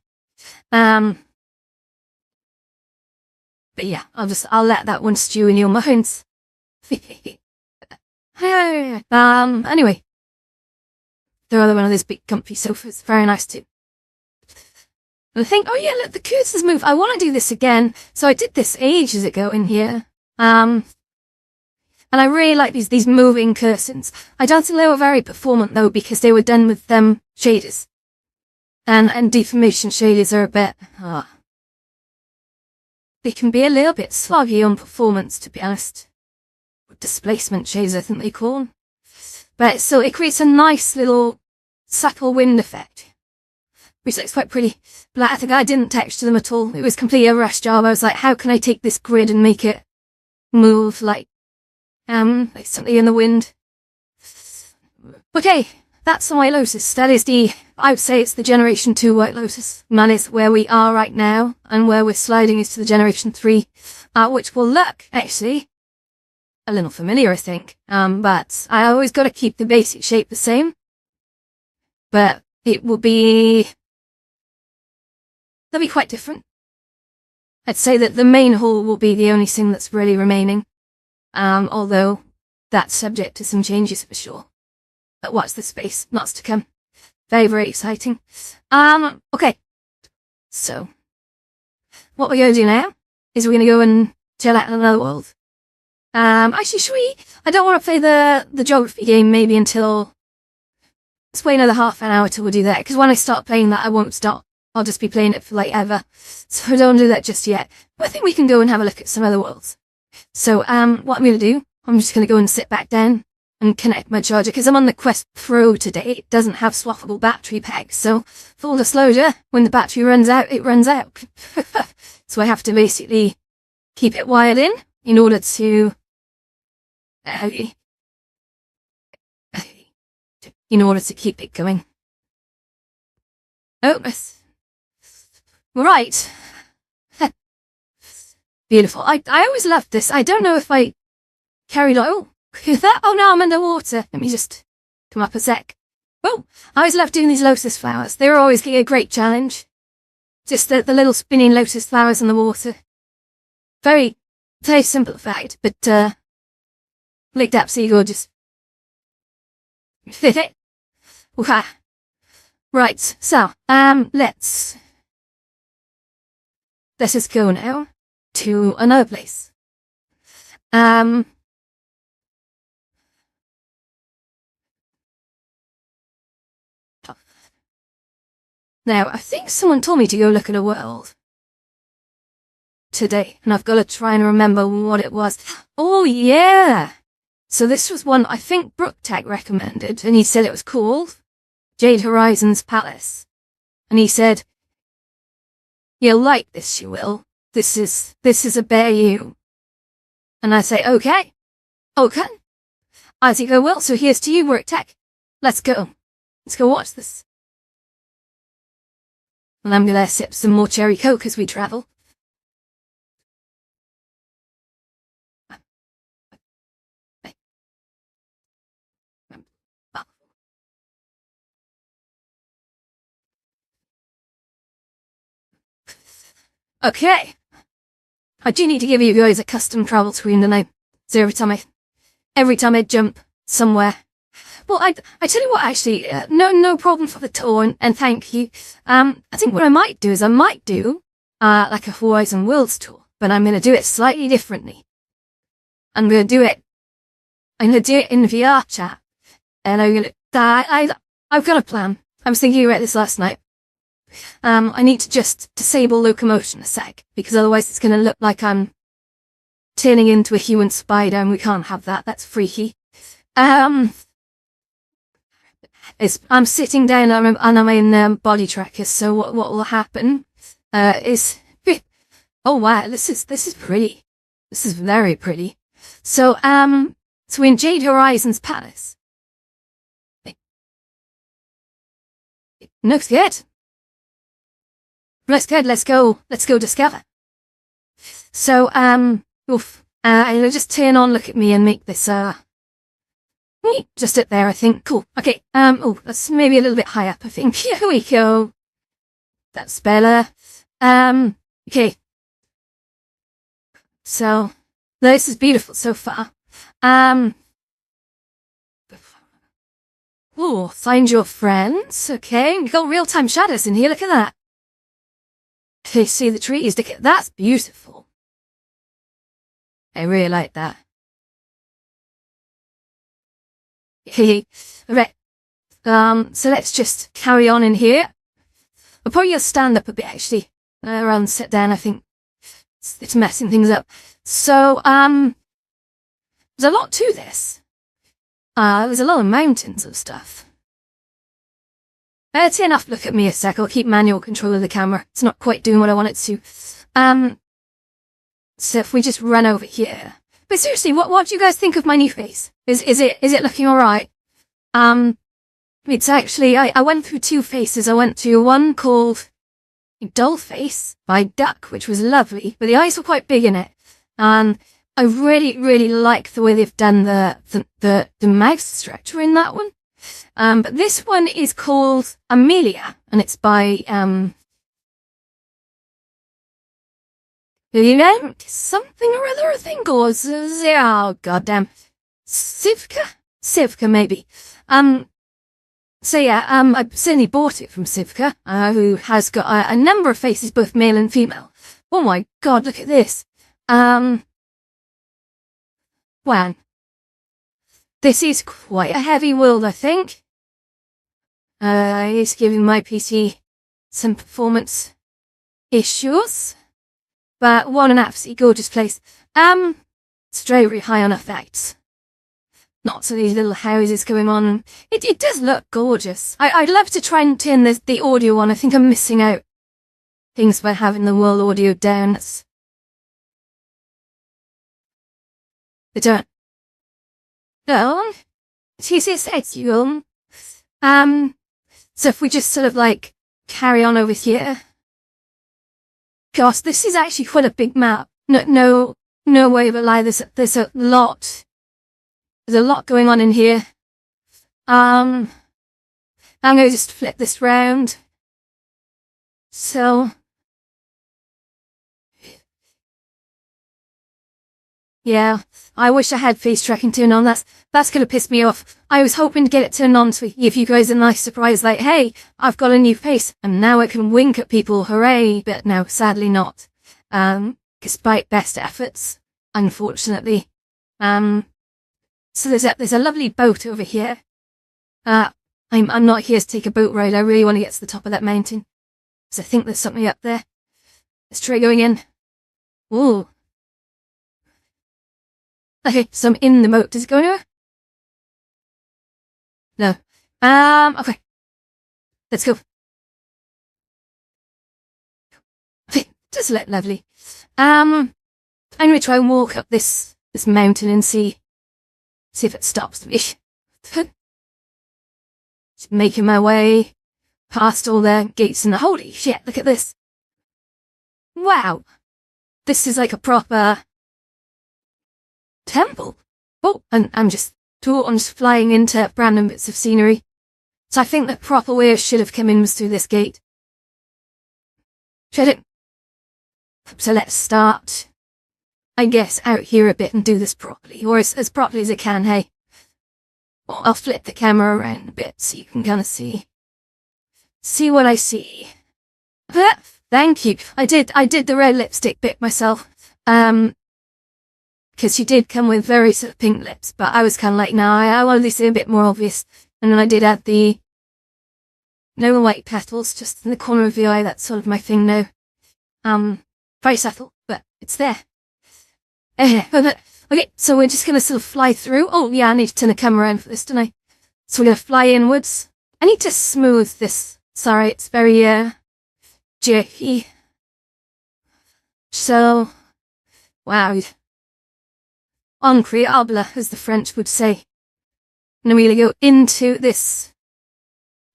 But yeah, I'll let that one stew in your minds. Anyway. The other one of those big comfy sofas, very nice too. And I think, oh yeah, look, the cursors move. I want to do this again. So I did this ages ago in here. And I really like these moving cursors. I don't think they were very performant though, because they were done with shaders. And deformation shaders are a bit, they can be a little bit sluggy on performance, to be honest. Displacement shades, I think they call them. But so it creates a nice little subtle wind effect, which looks quite pretty. But I think I didn't texture them at all. It was completely a rush job. I was like, how can I take this grid and make it move like something in the wind? Okay, that's the White Lotus. That is I would say it's the Generation 2 White Lotus. And that is where we are right now, and where we're sliding is to the Generation 3, which will look, actually, a little familiar, I think. But I always got to keep the basic shape the same. But they'll be quite different. I'd say that the main hull will be the only thing that's really remaining. Although that's subject to some changes for sure. But watch the space, lots to come. Very, very exciting. Okay. So, what we're going to do now is we're going to go and chill out in another world. Actually, I don't want to play the geography game maybe until, let's wait another half an hour till we do that, because when I start playing that, I won't stop. I'll just be playing it for like ever. So I don't do that just yet. But I think we can go and have a look at some other worlds. So, what I'm going to do, I'm just going to go and sit back down and connect my charger, because I'm on the Quest Pro today. It doesn't have swappable battery packs, so full disclosure, when the battery runs out, it runs out. So I have to basically keep it wired in order to keep it going. Oh, right. Beautiful. I always loved this. I don't know if I carried on. Oh no, I'm underwater. Let me just come up a sec. Oh, I always loved doing these lotus flowers. They were always a great challenge. Just the little spinning lotus flowers in the water. Very, very simple fact, but looked absolutely gorgeous. Fit it. Right, so, let's just go now to another place. Now, I think someone told me to go look at a world. today, and I've got to try and remember what it was. Oh, yeah. So this was one I think Brooktech recommended, and he said it was called Jade Horizons Palace. And he said, "You'll like this, you will. This is about you." And I say, okay. As you go, well, so here's to you, Brooktech. Let's go. Let's go watch this. And I'm gonna sip some more cherry coke as we travel. Okay. I do need to give you guys a custom travel screen tonight. So every time I jump somewhere. Well, I tell you what, actually, no problem for the tour, and thank you. I think what I might do is like a Horizon Worlds tour, but I'm gonna do it slightly differently. I'm gonna do it in VR chat, and I've got a plan. I was thinking about this last night. I need to just disable locomotion a sec, because otherwise it's gonna look like I'm turning into a human spider, and we can't have that. That's freaky. I'm sitting down and I'm in body trackers, so what will happen is, oh wow, this is pretty. This is very pretty. So in Jade Horizons Palace. No, scared. Let's go discover. So, I'll just turn on, look at me, and make this, just it there, I think. Cool. Okay, that's maybe a little bit high up, I think. Here we go. That's better. Okay. So, this is beautiful so far. Oh, find your friends. Okay, we got real-time shadows in here, look at that. Okay, see the trees, look at that's beautiful. I really like that. Right. So let's just carry on in here. I'll probably just stand up a bit, actually. Rather than sit down, I think it's messing things up. So, there's a lot to this. There's a lot of mountains and stuff. It's enough, look at me a sec. I'll keep manual control of the camera. It's not quite doing what I want it to. So if we just run over here. But seriously, what do you guys think of my new face? Is it looking alright? It's actually, I went through two faces. I went to one called Doll Face by Duck, which was lovely, but the eyes were quite big in it. And I really like the way they've done the mouth structure in that one. But this one is called Amelia, and it's by, something or other, I think, or, oh, goddamn, Sivka, maybe. So yeah, I certainly bought it from Sivka, who has got a number of faces, both male and female. Oh my god, look at this. Wow. This is quite a heavy world, I think. It's giving my PC some performance issues. But what an absolutely gorgeous place. It's very high on effects. Lots of these little houses going on. It does look gorgeous. I'd love to try and turn the audio on. I think I'm missing out things by having the world audio down. They don't. No. So if we just sort of like carry on over here. Gosh, this is actually quite a big map. No way of a lie. There's a lot. There's a lot going on in here. I'm gonna just flip this round. So, yeah, I wish I had face tracking turned on. That's gonna piss me off. I was hoping to get it turned on to give you guys a nice surprise, like, hey, I've got a new face, and now I can wink at people, hooray! But no, sadly not. Despite best efforts, unfortunately. So there's a lovely boat over here. I'm not here to take a boat ride. I really want to get to the top of that mountain, because I think there's something up there. Let's try going in. Ooh. Okay, so I'm in the moat. Does it go anywhere? No. Okay. Let's go. Okay, just lovely. I'm gonna try and walk up this mountain and see if it stops me. Just making my way past all the gates and holy shit, look at this. Wow. This is like a proper temple. Oh, and I'm just flying into random bits of scenery. So I think the proper way I should have come in was through this gate. Should it? So let's start, I guess, out here a bit and do this properly, or as properly as I can, hey? Well, I'll flip the camera around a bit so you can kind of see what I see. Thank you. I did the red lipstick bit myself. Because she did come with very sort of pink lips, but I was kind of like, no, I wanted this a bit more obvious. And then I did add the no white petals just in the corner of the eye. That's sort of my thing now. Very subtle, but it's there. Okay, so we're just gonna sort of fly through. Oh yeah, I need to turn the camera around for this, don't I? So we're gonna fly inwards. I need to smooth this. Sorry, it's very jerky. So, wow. Incroyable, as the French would say. And we go into this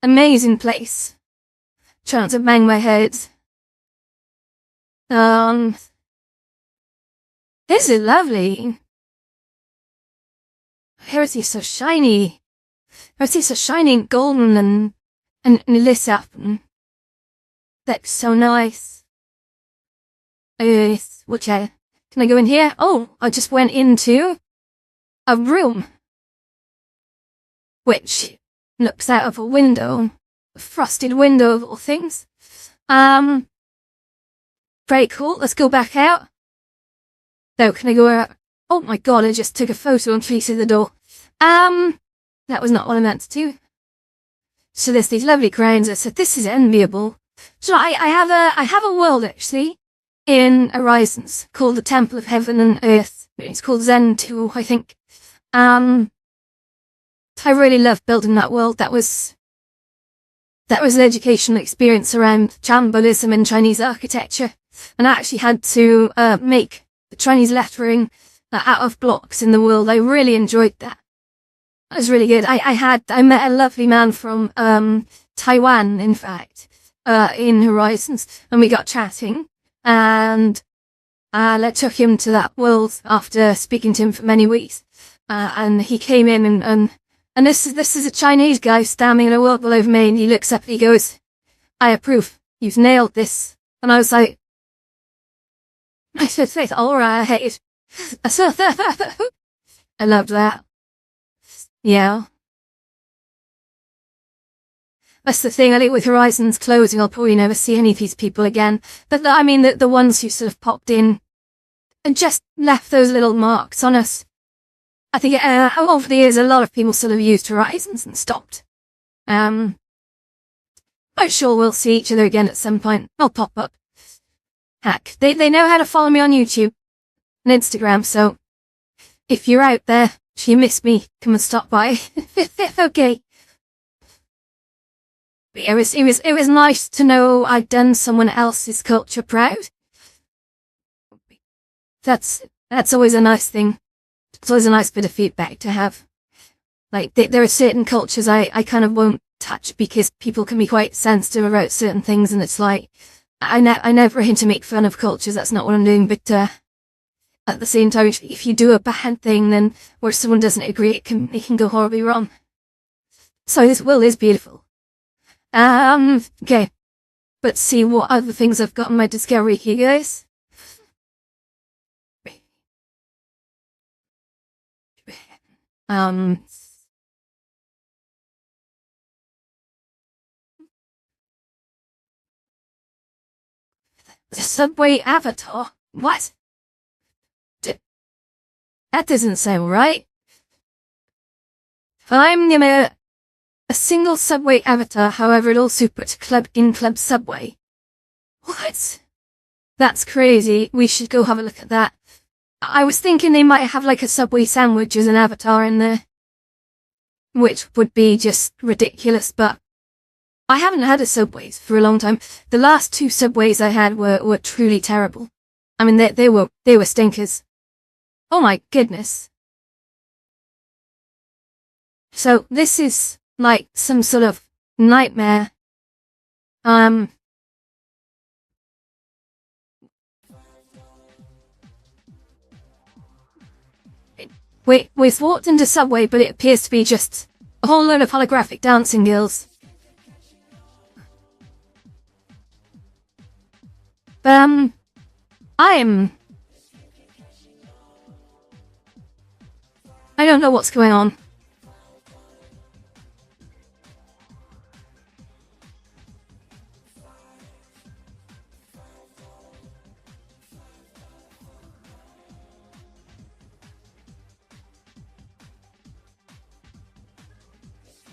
amazing place. Trying to bang my head. This is lovely. Everything's so shiny. Everything's so shiny and golden and lit up. And that's so nice. Which can I go in here? Oh, I just went into a room which looks out of a window, a frosted window of all things. Very cool. Let's go back out. No, can I go out? Oh my god, I just took a photo and faced the door. That was not what I meant to do. So there's these lovely grounds. I said, this is enviable. So I have a world actually in Horizons called the Temple of Heaven and Earth. It's called Zen 2, I think. I really loved building that world. That was an educational experience around Chan Buddhism and Chinese architecture. And I actually had to make the Chinese lettering out of blocks in the world. I really enjoyed that. It was really good. I met a lovely man from Taiwan, in fact, in Horizons, and we got chatting. And I took him to that world after speaking to him for many weeks. And he came in and this is a Chinese guy standing in a world below me, and he looks up and he goes, I approve. You've nailed this. And I was like, I said, all right. I loved that. Yeah. That's the thing. I think with Horizons closing, I'll probably never see any of these people again. But I mean, the ones who sort of popped in and just left those little marks on us. I think over the years, a lot of people sort of used Horizons and stopped. I'm sure we'll see each other again at some point. I'll pop up. Heck, they know how to follow me on YouTube and Instagram, so if you're out there, if you miss me, come and stop by. Okay. But it was nice to know I'd done someone else's culture proud. That's always a nice thing. It's always a nice bit of feedback to have. Like, there are certain cultures I kind of won't touch because people can be quite sensitive about certain things, and it's like, I never aim to make fun of cultures, that's not what I'm doing, but at the same time, if you do a bad thing, then where someone doesn't agree, it can go horribly wrong. So this world is beautiful. Okay. Let's see what other things I've got on my discovery here, guys. The subway avatar? What? That doesn't sound right. I'm a single subway avatar, however, it also puts club subway. What? That's crazy. We should go have a look at that. I was thinking they might have like a Subway sandwich as an avatar in there, which would be just ridiculous, but I haven't had a Subway's for a long time. The last 2 Subways I had were truly terrible. I mean, they were stinkers. Oh my goodness. So this is like some sort of nightmare. We've walked into Subway, but it appears to be just a whole load of holographic dancing girls. But, I don't know what's going on.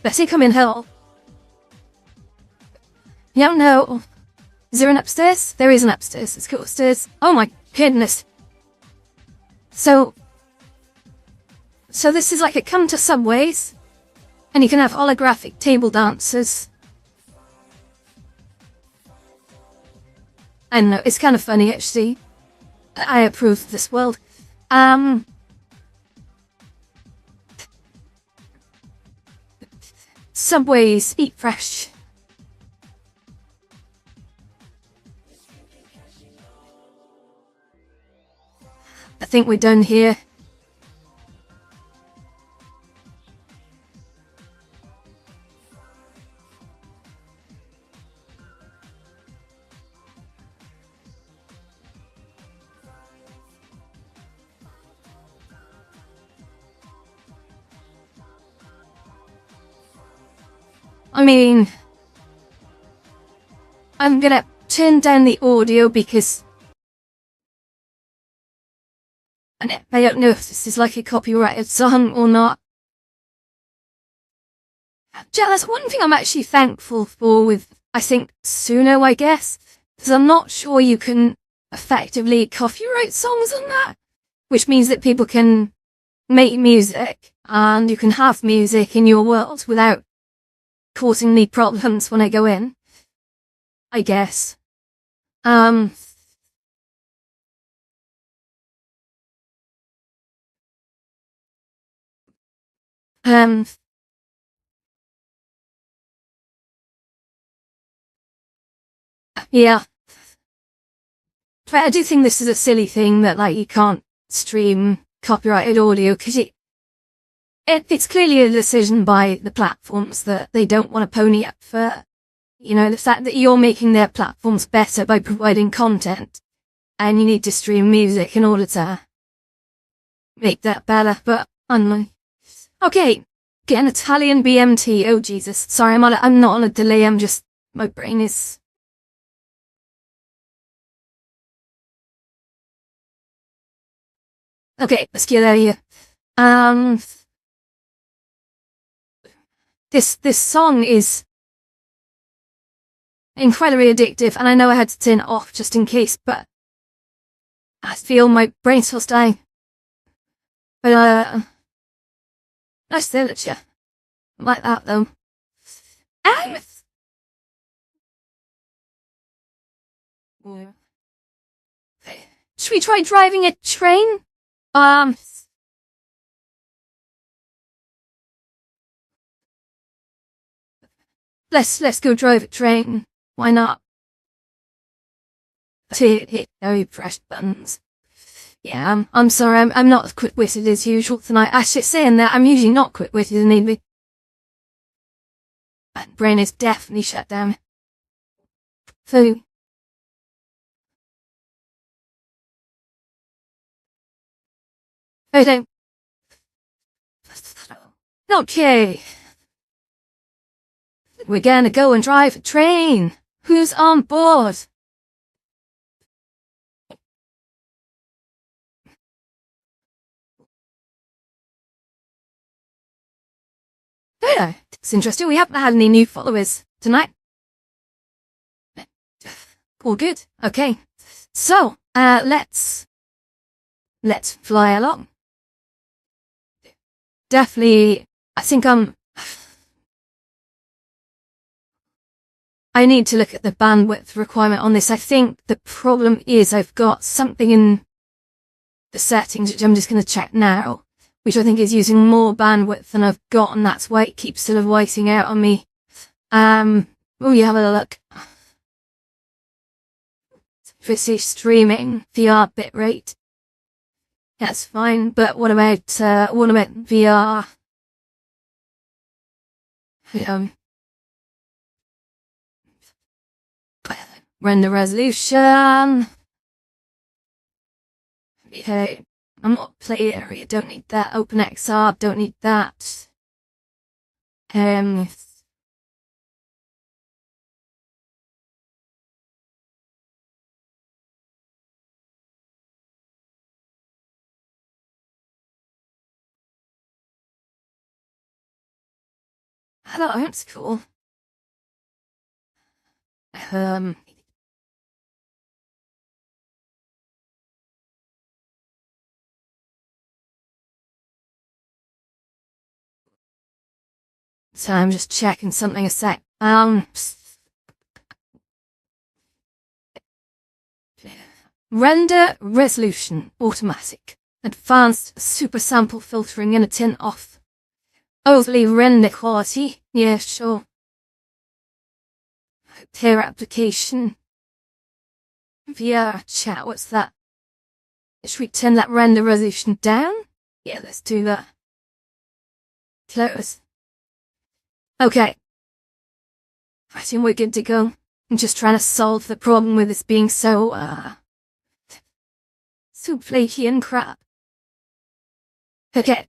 Betty, come in, hell. Yeah, no. Is there an upstairs? There is an upstairs. Let's go upstairs. Oh my goodness. So this is like a come to Subways, and you can have holographic table dancers. I don't know, it's kind of funny actually. I approve of this world. Subways, eat fresh. I think we're done here. I mean, I'm gonna turn down the audio because I don't know if this is like a copyrighted song or not. That's one thing I'm actually thankful for with, I think, Suno, I guess, because I'm not sure you can effectively copyright songs on that, which means that people can make music and you can have music in your world without causing me problems when I go in, I guess. Yeah. But I do think this is a silly thing that, like, you can't stream copyrighted audio, because it's clearly a decision by the platforms that they don't want to pony up for, you know, the fact that you're making their platforms better by providing content, and you need to stream music in order to make that better, but unlike. Okay, get an Italian BMT. Oh Jesus, sorry, I'm not on a delay. My brain is. Okay, let's get out of here. This song is incredibly addictive, and I know I had to turn it off just in case, but I feel my brain cells dying. But nice to let you. Like that though. Should we try driving a train? Let's go drive a train. Why not? Hit very fresh buttons. Yeah, I'm sorry, I'm not as quick-witted as usual tonight. Actually, saying that, I'm usually not quick-witted and need me. My brain is definitely shut down. So. I don't. Okay. We're gonna go and drive a train. Who's on board? It's interesting. We haven't had any new followers tonight. All good. Okay. So, let's fly along. Definitely, I think I need to look at the bandwidth requirement on this. I think the problem is I've got something in the settings, which I'm just going to check now, which I think is using more bandwidth than I've got, and that's why it keeps sort of whiting out on me. Will you have a look? This is streaming VR bitrate. That's fine, but what about VR? Render resolution. Okay, I'm not play area, don't need that. OpenXR, don't need that. Hello, that's cool. So I'm just checking something a sec. Render resolution, automatic. Advanced super sample filtering in a tin off. Overlay render quality, yeah, sure. Clear application. VR chat, what's that? Should we turn that render resolution down? Yeah, let's do that. Close. Okay. I think we're good to go. I'm just trying to solve the problem with this being so flaky and crap. Okay.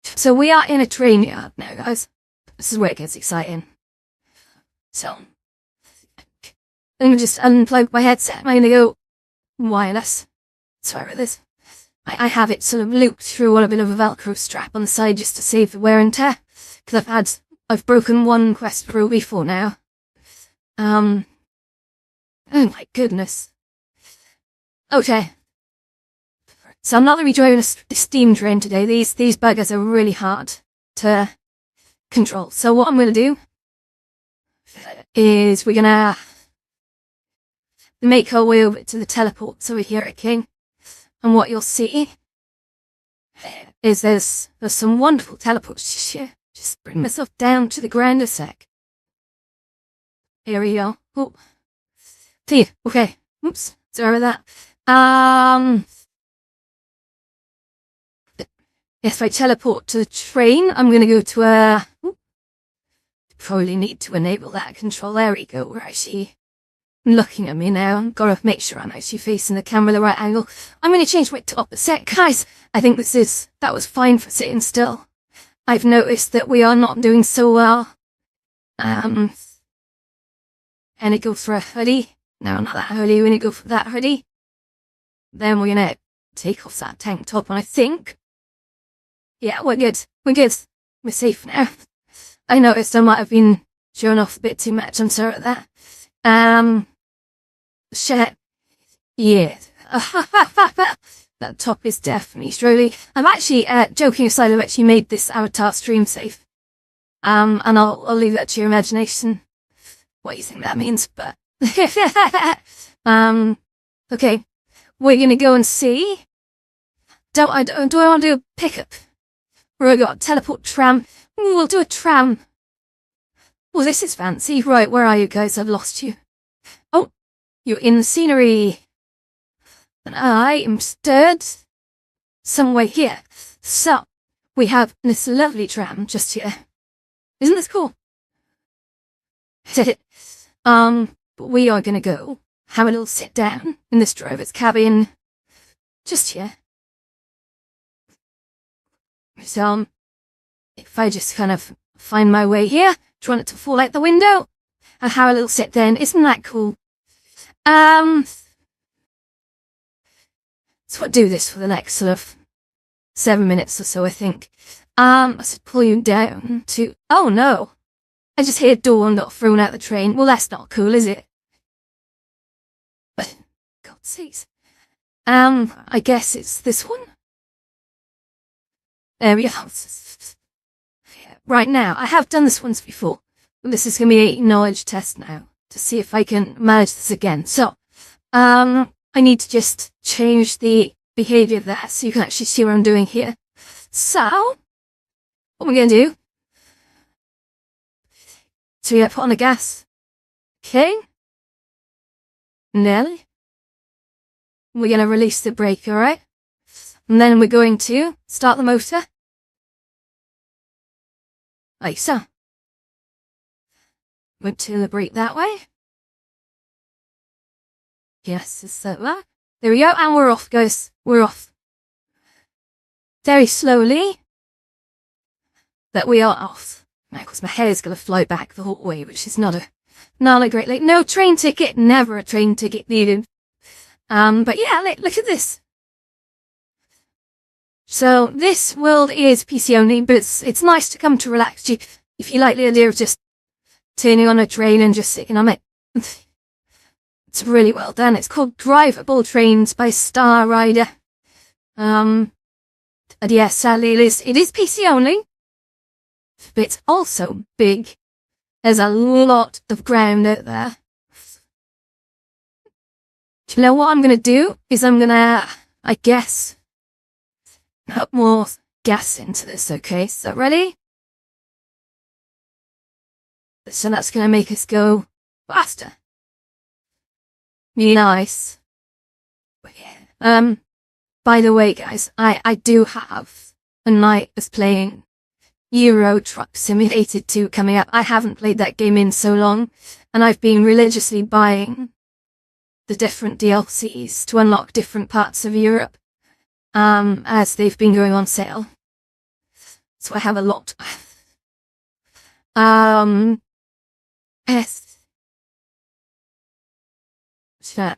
So we are in a train yard now, guys. This is where it gets exciting. So, I'm gonna just unplug my headset. I'm gonna go wireless. Sorry about this. I have it sort of looped through on a bit of a Velcro strap on the side just to save the wear and tear. Because I've broken one Quest Pro before now. Oh my goodness. Okay. So I'm not going to be driving a steam train today. These buggers are really hard to control. So what I'm going to do is we're going to make our way over to the teleports over here at King. And what you'll see is there's some wonderful teleports here. Just bring myself down to the ground a sec. Here we go. Oh. See, okay. Oops. Sorry about that. If I teleport to the train, I'm going to go to probably need to enable that control. There we go. We're actually looking at me now. I've got to make sure I'm actually facing the camera the right angle. I'm going to change my top a sec. Guys, I think that was fine for sitting still. I've noticed that we are not doing so well. And it goes for a hoodie. No, not that hoodie. We're going to go for that hoodie. Then we're going to take off that tank top, and I think, yeah, we're good. We're good. We're safe now. I noticed I might have been showing off a bit too much. I'm sorry about that. Shit. Yeah. That top is definitely Strolly. I'm actually, joking aside, I've actually made this avatar stream safe. And I'll leave that to your imagination. What you think that means, but. Okay. We're gonna go and see. Do I want to do a pickup? Or I got a teleport tram. We'll do a tram. Oh, this is fancy. Right, where are you guys? I've lost you. Oh, you're in the scenery. And I am stood somewhere here. So, we have this lovely tram just here. Isn't this cool? But we are gonna go have a little sit down in this driver's cabin. Just here. So, if I just kind of find my way here, try not to fall out the window, and have a little sit then. Isn't that cool? So I'll do this for the next sort of 7 minutes or so, I think. I should pull you down to, oh no. I just hear a door and got thrown out the train. Well, that's not cool, is it? God's sakes. I guess it's this one. There we go. Right now, I have done this once before. This is going to be a knowledge test now to see if I can manage this again. So, I need to just change the behavior there so you can actually see what I'm doing here. So, what we're going to do, so we put on the gas. Okay. Nearly. We're going to release the brake, alright? And then we're going to start the motor. Like so. Went to the brake that way. Yes, it's that. There we go, and we're off, guys. We're off. Very slowly. That we are off. Now, of course, my hair is going to fly back the whole way, which is not a great, like, no train ticket, never a train ticket needed. But yeah, look at this. So, this world is PC only, but it's nice to come to relax you if you like the idea of just turning on a train and just sitting on it. It's really well done. It's called Drivable Trains by Star Rider. And yes, sadly, it is PC only, but it's also big. There's a lot of ground out there. Do you know what I'm going to do? Is I'm going to, I guess, put more gas into this, okay? So ready? So that's going to make us go faster. Nice. By the way, guys, I do have a night of playing Euro Truck Simulator 2 coming up. I haven't played that game in so long, and I've been religiously buying the different DLCs to unlock different parts of Europe, as they've been going on sale. So I have a lot. Yes. So,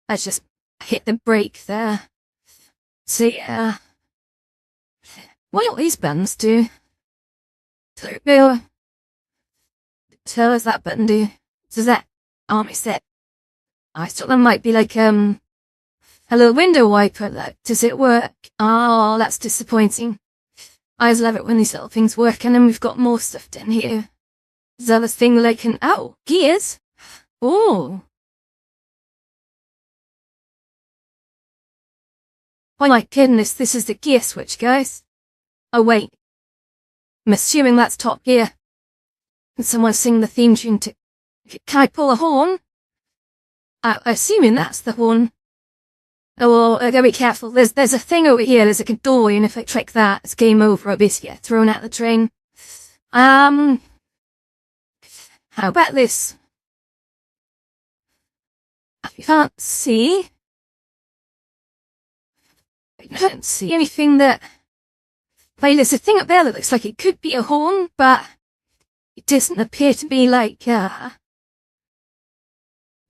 let's just hit the brake there. See, what do these buttons do? So does that button do? Does that army set? I thought that might be like, a little window wiper. Does it work? Oh, that's disappointing. I always love it when these little things work, and then we've got more stuff down here. There's other thing like gears? Oh. Oh my goodness, this is the gear switch, guys. Oh wait. I'm assuming that's Top Gear. Can someone sing the theme tune to... Can I pull a horn? I'm assuming that's the horn. Oh, I gotta be careful. There's a thing over here, there's like a door, and if I trick that, it's game over. I'll basically get thrown out the train. How about this? You can't see. I don't see anything that... Well, there's a thing up there that looks like it could be a horn, but it doesn't appear to be like,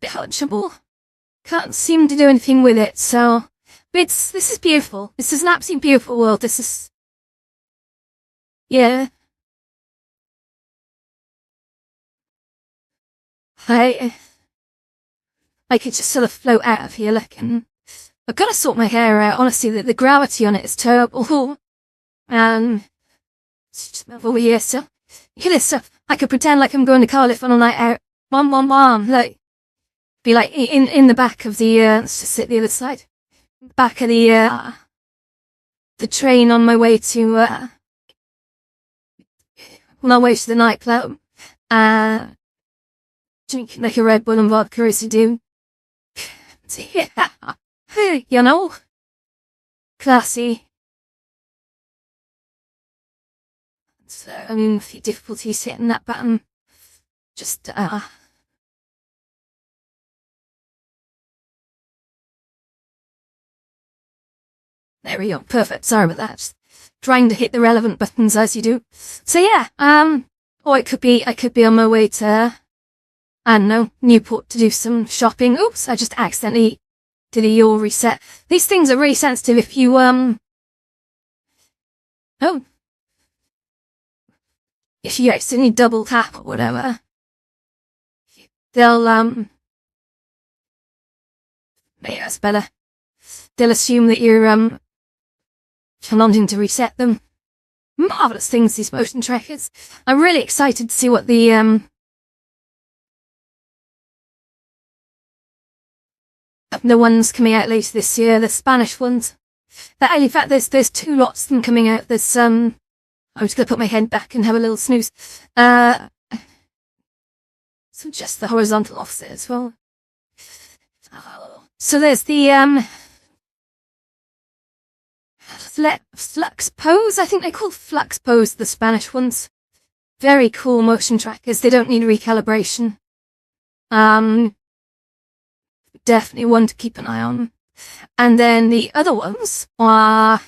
touchable. Can't seem to do anything with it, so... But this is beautiful. This is an absolutely beautiful world. This is... Yeah. I could just sort of float out of here, look, and I've got to sort my hair out. Honestly, the gravity on it is terrible. Just move over here, so look at this stuff. I could pretend like I'm going to Cardiff on a night out. Mom, like, be like in the back of the, let's just sit the other side. Back of the train on my way to, the nightclub. Drinking like a Red Bull and vodka as you do. You know? Classy. So, I mean, a few difficulties hitting that button. Just, There we go. Perfect. Sorry about that. Just trying to hit the relevant buttons as you do. So yeah, or I could be on my way to, I don't know, Newport to do some shopping. Oops, I just accidentally did a yaw reset. These things are really sensitive if you, if you accidentally double tap or whatever, they'll, Yeah, it's better. They'll assume that you're wanting to reset them. Marvelous things, these motion trackers. I'm really excited to see what the ones coming out later this year, the Spanish ones. In fact, there's 2 lots of them coming out. There's I'm just gonna put my head back and have a little snooze. So just the horizontal offset as well. So there's the Flux Pose, I think they call Flux Pose the Spanish ones. Very cool motion trackers. They don't need recalibration. Definitely one to keep an eye on. And then the other ones are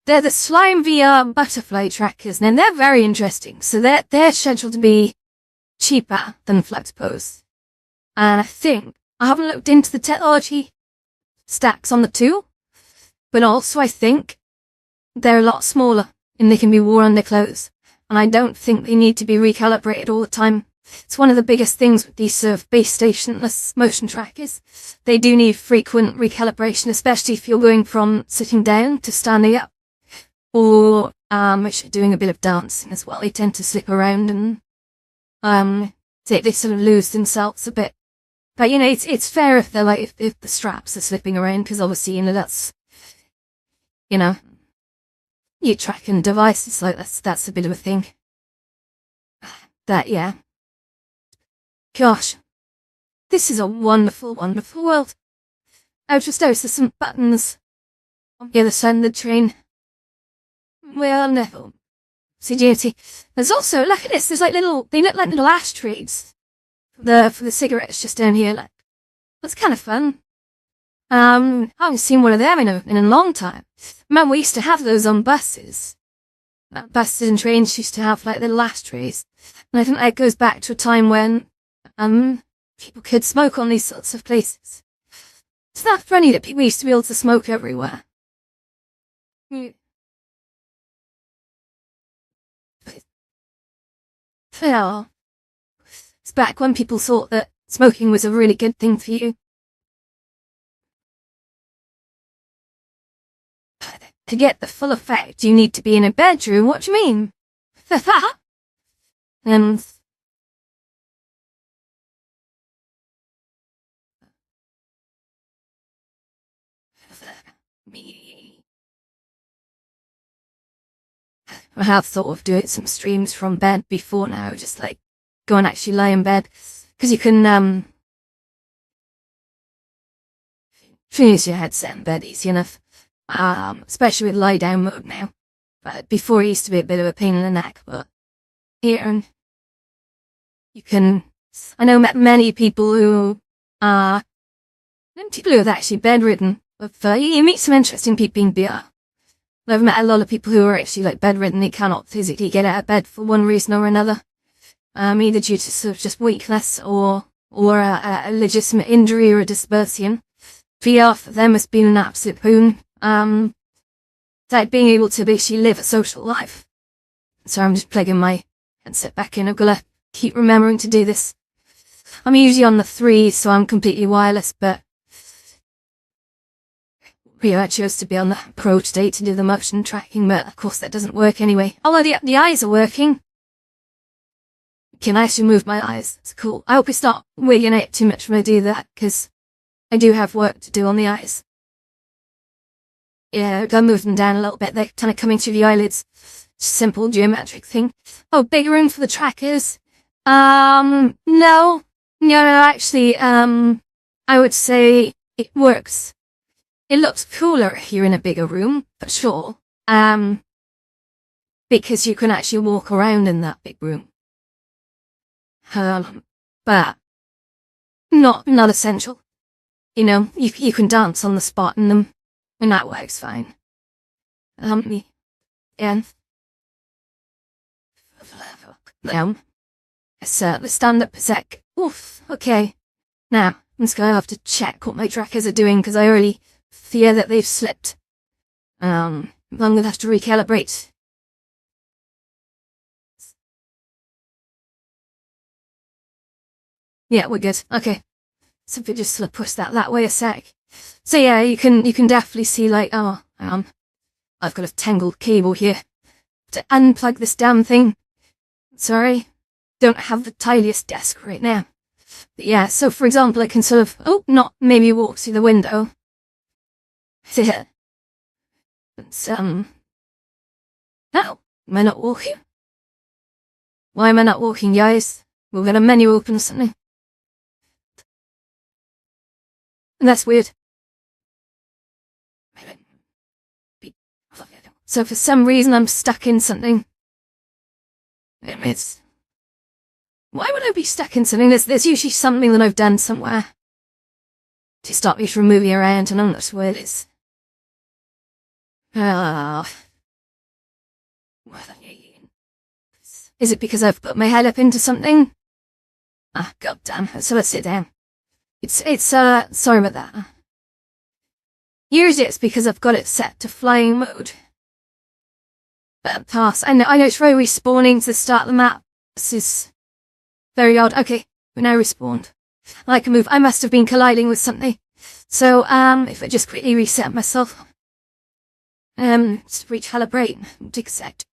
they're the Slime VR butterfly trackers, and they're very interesting. So they're scheduled to be cheaper than Flux Pose. And I think I haven't looked into the technology stacks on the two, but also I think they're a lot smaller and they can be worn under clothes. And I don't think they need to be recalibrated all the time. It's one of the biggest things with these sort of base stationless motion trackers. They do need frequent recalibration, especially if you're going from sitting down to standing up, or if you're doing a bit of dancing as well. They tend to slip around and they sort of lose themselves a bit. But it's fair if they're like if the straps are slipping around, because obviously that's you tracking devices like that's a bit of a thing. Yeah. Gosh, this is a wonderful, wonderful world. I've just noticed some buttons on the other side of the train. Well, no. See, duty. There's also, look at this, there's like they look like little ashtrays for the cigarettes just down here. Like, that's kind of fun. I haven't seen one of them in a long time. Man, we used to have those on buses. Buses and trains used to have like little ashtrays. And I think that goes back to a time when people could smoke on these sorts of places. It's not funny that people used to be able to smoke everywhere. Well, it's back when people thought that smoking was a really good thing for you. To get the full effect, you need to be in a bedroom. What do you mean? I have thought of doing some streams from bed before now, just like go and actually lie in bed, because you can use your headset in bed easy enough, especially with lie down mode now. But before it used to be a bit of a pain in the neck, but here you can. I know many people who are actually bedridden, but you meet some interesting people in VR. I've met a lot of people who are actually like bedridden. They cannot physically get out of bed for one reason or another, either due to sort of just weakness or a legitimate injury or a dispersion. VR for them has been an absolute boon. Like being able to basically live a social life. So I'm just plugging my headset back in. I've got to keep remembering to do this. I'm usually on the 3, so I'm completely wireless, but I chose to be on the Pro today to do the motion tracking, but of course that doesn't work anyway. Although the eyes are working. Can I actually move my eyes? It's cool. I hope it's not wigging out too much when I do that, because I do have work to do on the eyes. Yeah, I've got to move them down a little bit. They're kind of coming through the eyelids. Simple geometric thing. Oh, big room for the trackers. No, actually, I would say it works. It looks cooler if you're in a bigger room, for sure. Because you can actually walk around in that big room. But not essential. You can dance on the spot in them, and that works fine. Yeah. Let's stand up a sec. Oof, okay. Now, I'm just gonna have to check what my trackers are doing, because I already fear that they've slipped. I'm gonna have to recalibrate. Yeah, we're good. Okay. So if you just sort of push that way a sec. So yeah, you can definitely see like, oh, I've got a tangled cable here. To unplug this damn thing. Sorry, don't have the tidiest desk right now. But yeah, so for example, I can sort of, not maybe walk through the window. There. But, oh, am I not walking? Why am I not walking, guys? We've got a menu open or something. That's weird. So for some reason I'm stuck in something. It's... Why would I be stuck in something? There's usually something that I've done somewhere to stop me from moving around, and I'm not sure what it is. Is it because I've put my head up into something? Goddamn. So let's sit down. Sorry about that. Usually it's because I've got it set to flying mode. But pass. I know it's very respawning to start the map. This is very odd. Okay, we're now respawned. I can move. I must have been colliding with something. So, if I just quickly reset myself. Just recalibrate. Take a sec.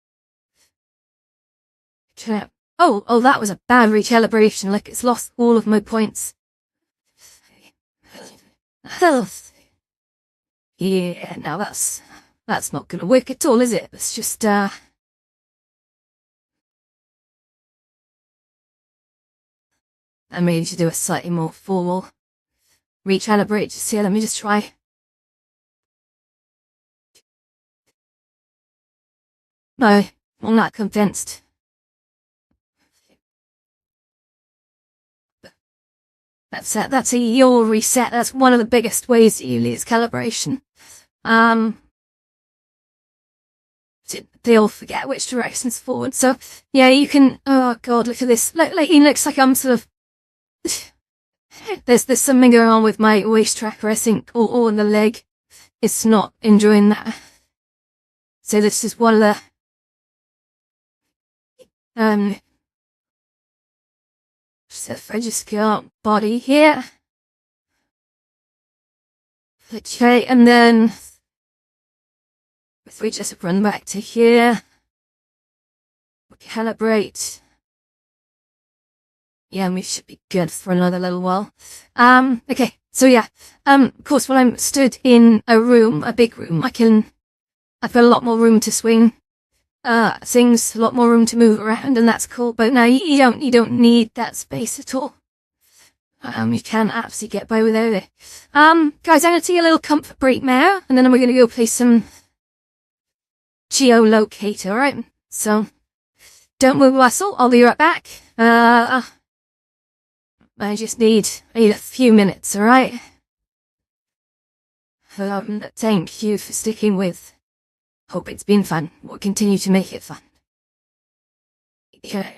Oh, that was a bad recalibration. Like, it's lost all of my points. Yeah, now that's not gonna work at all, is it? It's just, I may need to do a slightly more formal recalibrate. Just here, let me just try. No, I'm not convinced. That's a yaw reset. That's one of the biggest ways that you lose calibration. They'll forget which direction's forward. So, yeah, you can... Oh, God, look at this. It looks like I'm sort of... There's something going on with my waist tracker, I think, or in the leg. It's not enjoying that. So this is one of the... So if I just go body here. Okay, and then... If we just run back to here. Calibrate. Yeah, we should be good for another little while. Okay, so yeah. Of course, when I'm stood in a room, a big room, I've got a lot more room to swing. Things, a lot more room to move around, and that's cool. But no, you don't need that space at all. You can absolutely get by without it. Guys, I'm gonna take a little comfort break now, and then we're gonna go play some geolocator, alright? So, don't move, Russell. I'll be right back. I just need a few minutes, alright? Thank you for sticking with. Hope it's been fun. We'll continue to make it fun. Yeah.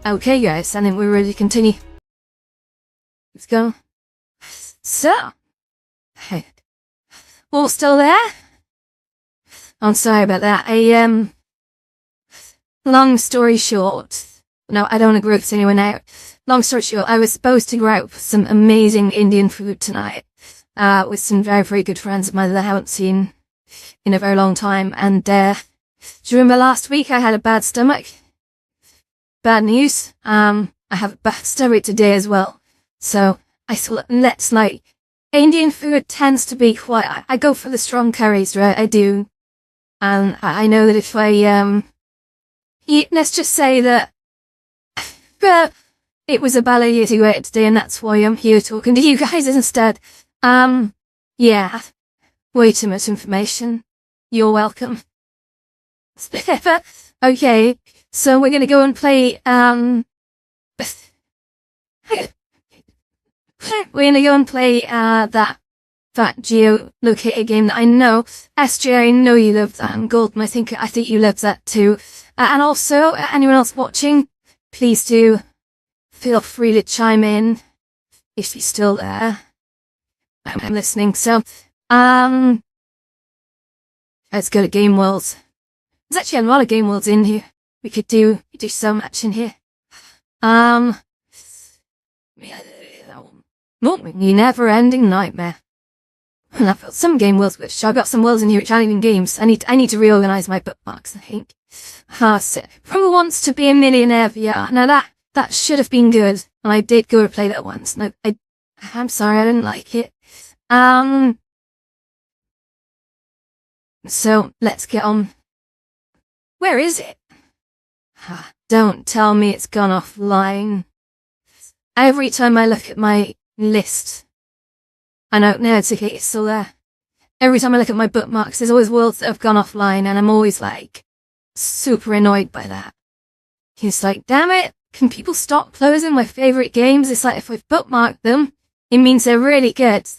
Okay, guys, I think we're ready to continue. Let's go. So, hey, all still there? I'm sorry about that. Long story short, no, I don't want to gross anyone out. Long story short, I was supposed to go out for some amazing Indian food tonight, with some very, very good friends of mine that I haven't seen in a very long time. And, do you remember last week I had a bad stomach? Bad news. I have a bad stomach today as well. So, I thought, Indian food tends to be quite, I go for the strong curries, right? I do. And I know that if I, let's just say that, it was a bad idea to go out today, and that's why I'm here talking to you guys instead. Yeah. Way too much information. You're welcome. Okay, so we're gonna go and play, that geolocator game that I know. SJ, I know you love that, and Golden, I think you love that too. And also, anyone else watching, please do feel free to chime in if you're still there. I'm listening, so, let's go to Game Worlds. There's actually a lot of Game Worlds in here. We could do so much in here. Never-ending nightmare. And I've got some Game Worlds, which I've got some worlds in here which aren't even games. I need to reorganize my bookmarks, I think. So, Who Wants to Be a Millionaire VR? Now that should have been good, and I did go to play that once. No, I'm sorry, I didn't like it. So, let's get on. Where is it? Don't tell me it's gone offline. Every time I look at my list, I know, no, it's okay, it's still there. Every time I look at my bookmarks, there's always worlds that have gone offline, and I'm always like, super annoyed by that. It's like, damn it, can people stop closing my favorite games? It's like, if I've bookmarked them, it means they're really good.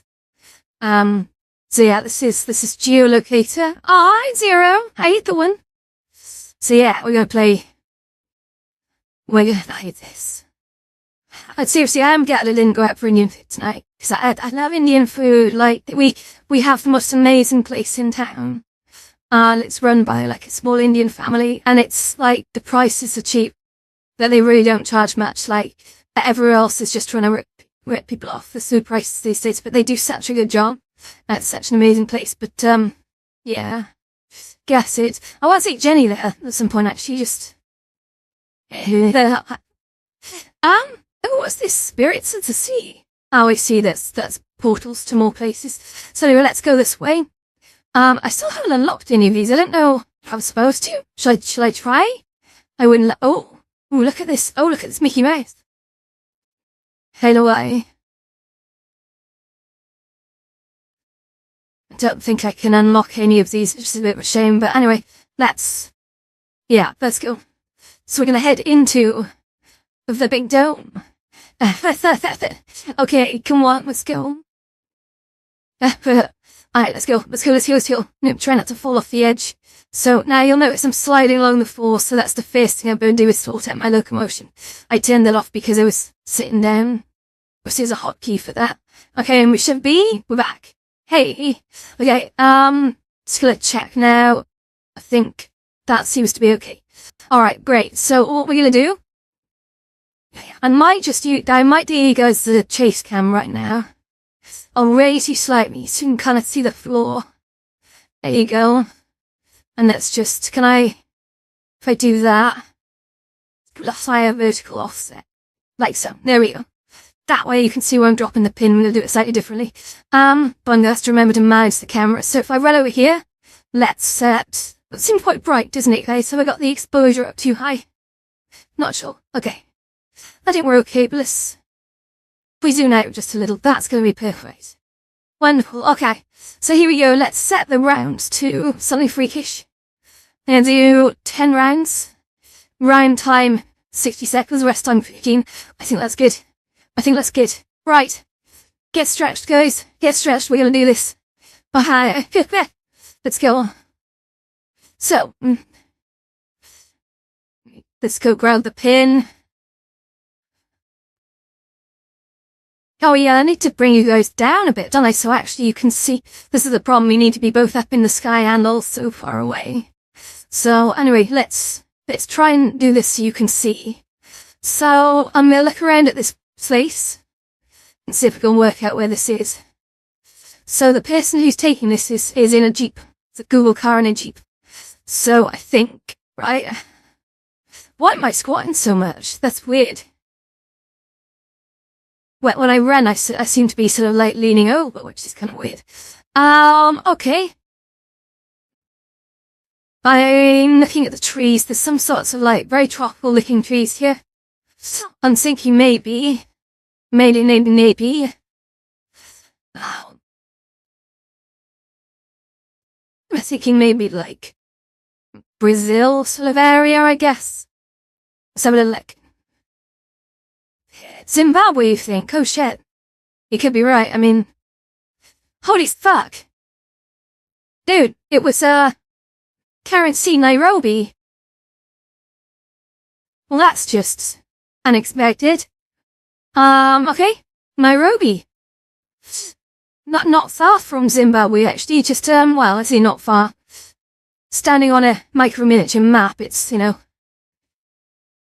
So yeah, this is Geolocator. Hi, Zero. Hi, the one. So yeah, we're gonna play this. Seriously, I am glad I didn't go out for Indian food tonight, because I love Indian food. Like, we have the most amazing place in town. And it's run by, like, a small Indian family, and it's, like, the prices are cheap, that they really don't charge much. Like, everywhere else is just trying to rip people off the food prices these days, but they do such a good job. It's such an amazing place, but, yeah. Guess it. I want to see Jenny there at some point, actually, just... what's this? Spirits of the Sea? Oh, I see, that's portals to more places. So anyway, let's go this way. I still haven't unlocked any of these. I don't know if I'm supposed to. Should I try? I wouldn't oh, look at this. Oh, look at this Mickey Mouse. Hello, I don't think I can unlock any of these, which is a bit of a shame, but anyway, let's go. So we're gonna head into the big dome. Okay, come on, let's go. Alright, let's go. No, try not to fall off the edge. So now you'll notice I'm sliding along the floor, so that's the first thing I'm going to do is sort out my locomotion. I turned it off because I was sitting down. Which is a hotkey for that. Okay, and we're back. Hey. Okay, just gonna check now. I think that seems to be okay. Alright, great. So what we're gonna do, I might do you guys the chase cam right now. I'll raise you slightly so you can kind of see the floor. There you go. And let's just, if I do that, apply a vertical offset. Like so. There we go. That way you can see where I'm dropping the pin. I'm going to do it slightly differently. But I'm going to have to remember to manage the camera. So if I run over here, let's set, it seems quite bright, doesn't it, guys? So I got the exposure up too high. Not sure. Okay. I think we're okay, but if we zoom out just a little, that's going to be perfect. Wonderful. Okay. So here we go. Let's set the rounds to something freakish. I'm going to do 10 rounds. Round time, 60 seconds. Rest time, 15. I think that's good. Right. Get stretched, guys. Get stretched. We're going to do this. Let's go. So, let's go grab the pin. Oh yeah, I need to bring you guys down a bit, don't I? So actually you can see, this is the problem, we need to be both up in the sky and also far away. So anyway, let's try and do this so you can see. So I'm gonna look around at this place and see if we can work out where this is. So the person who's taking this is in a Jeep. It's a Google car in a Jeep. So I think, right, why am I squatting so much? That's weird. Well, when I ran, I seem to be sort of like leaning over, which is kind of weird. Okay. I'm looking at the trees. There's some sorts of like very tropical looking trees here. So I'm thinking maybe. Oh. I'm thinking maybe like Brazil sort of area, I guess. Let's have a little look. Zimbabwe, you think? Oh shit. You could be right. I mean, holy fuck. Dude, it was, currency Nairobi. Well, that's just unexpected. Okay. Nairobi. Not far from Zimbabwe, actually. Just, well, I say not far. Standing on a micro-miniature map, it's, you know,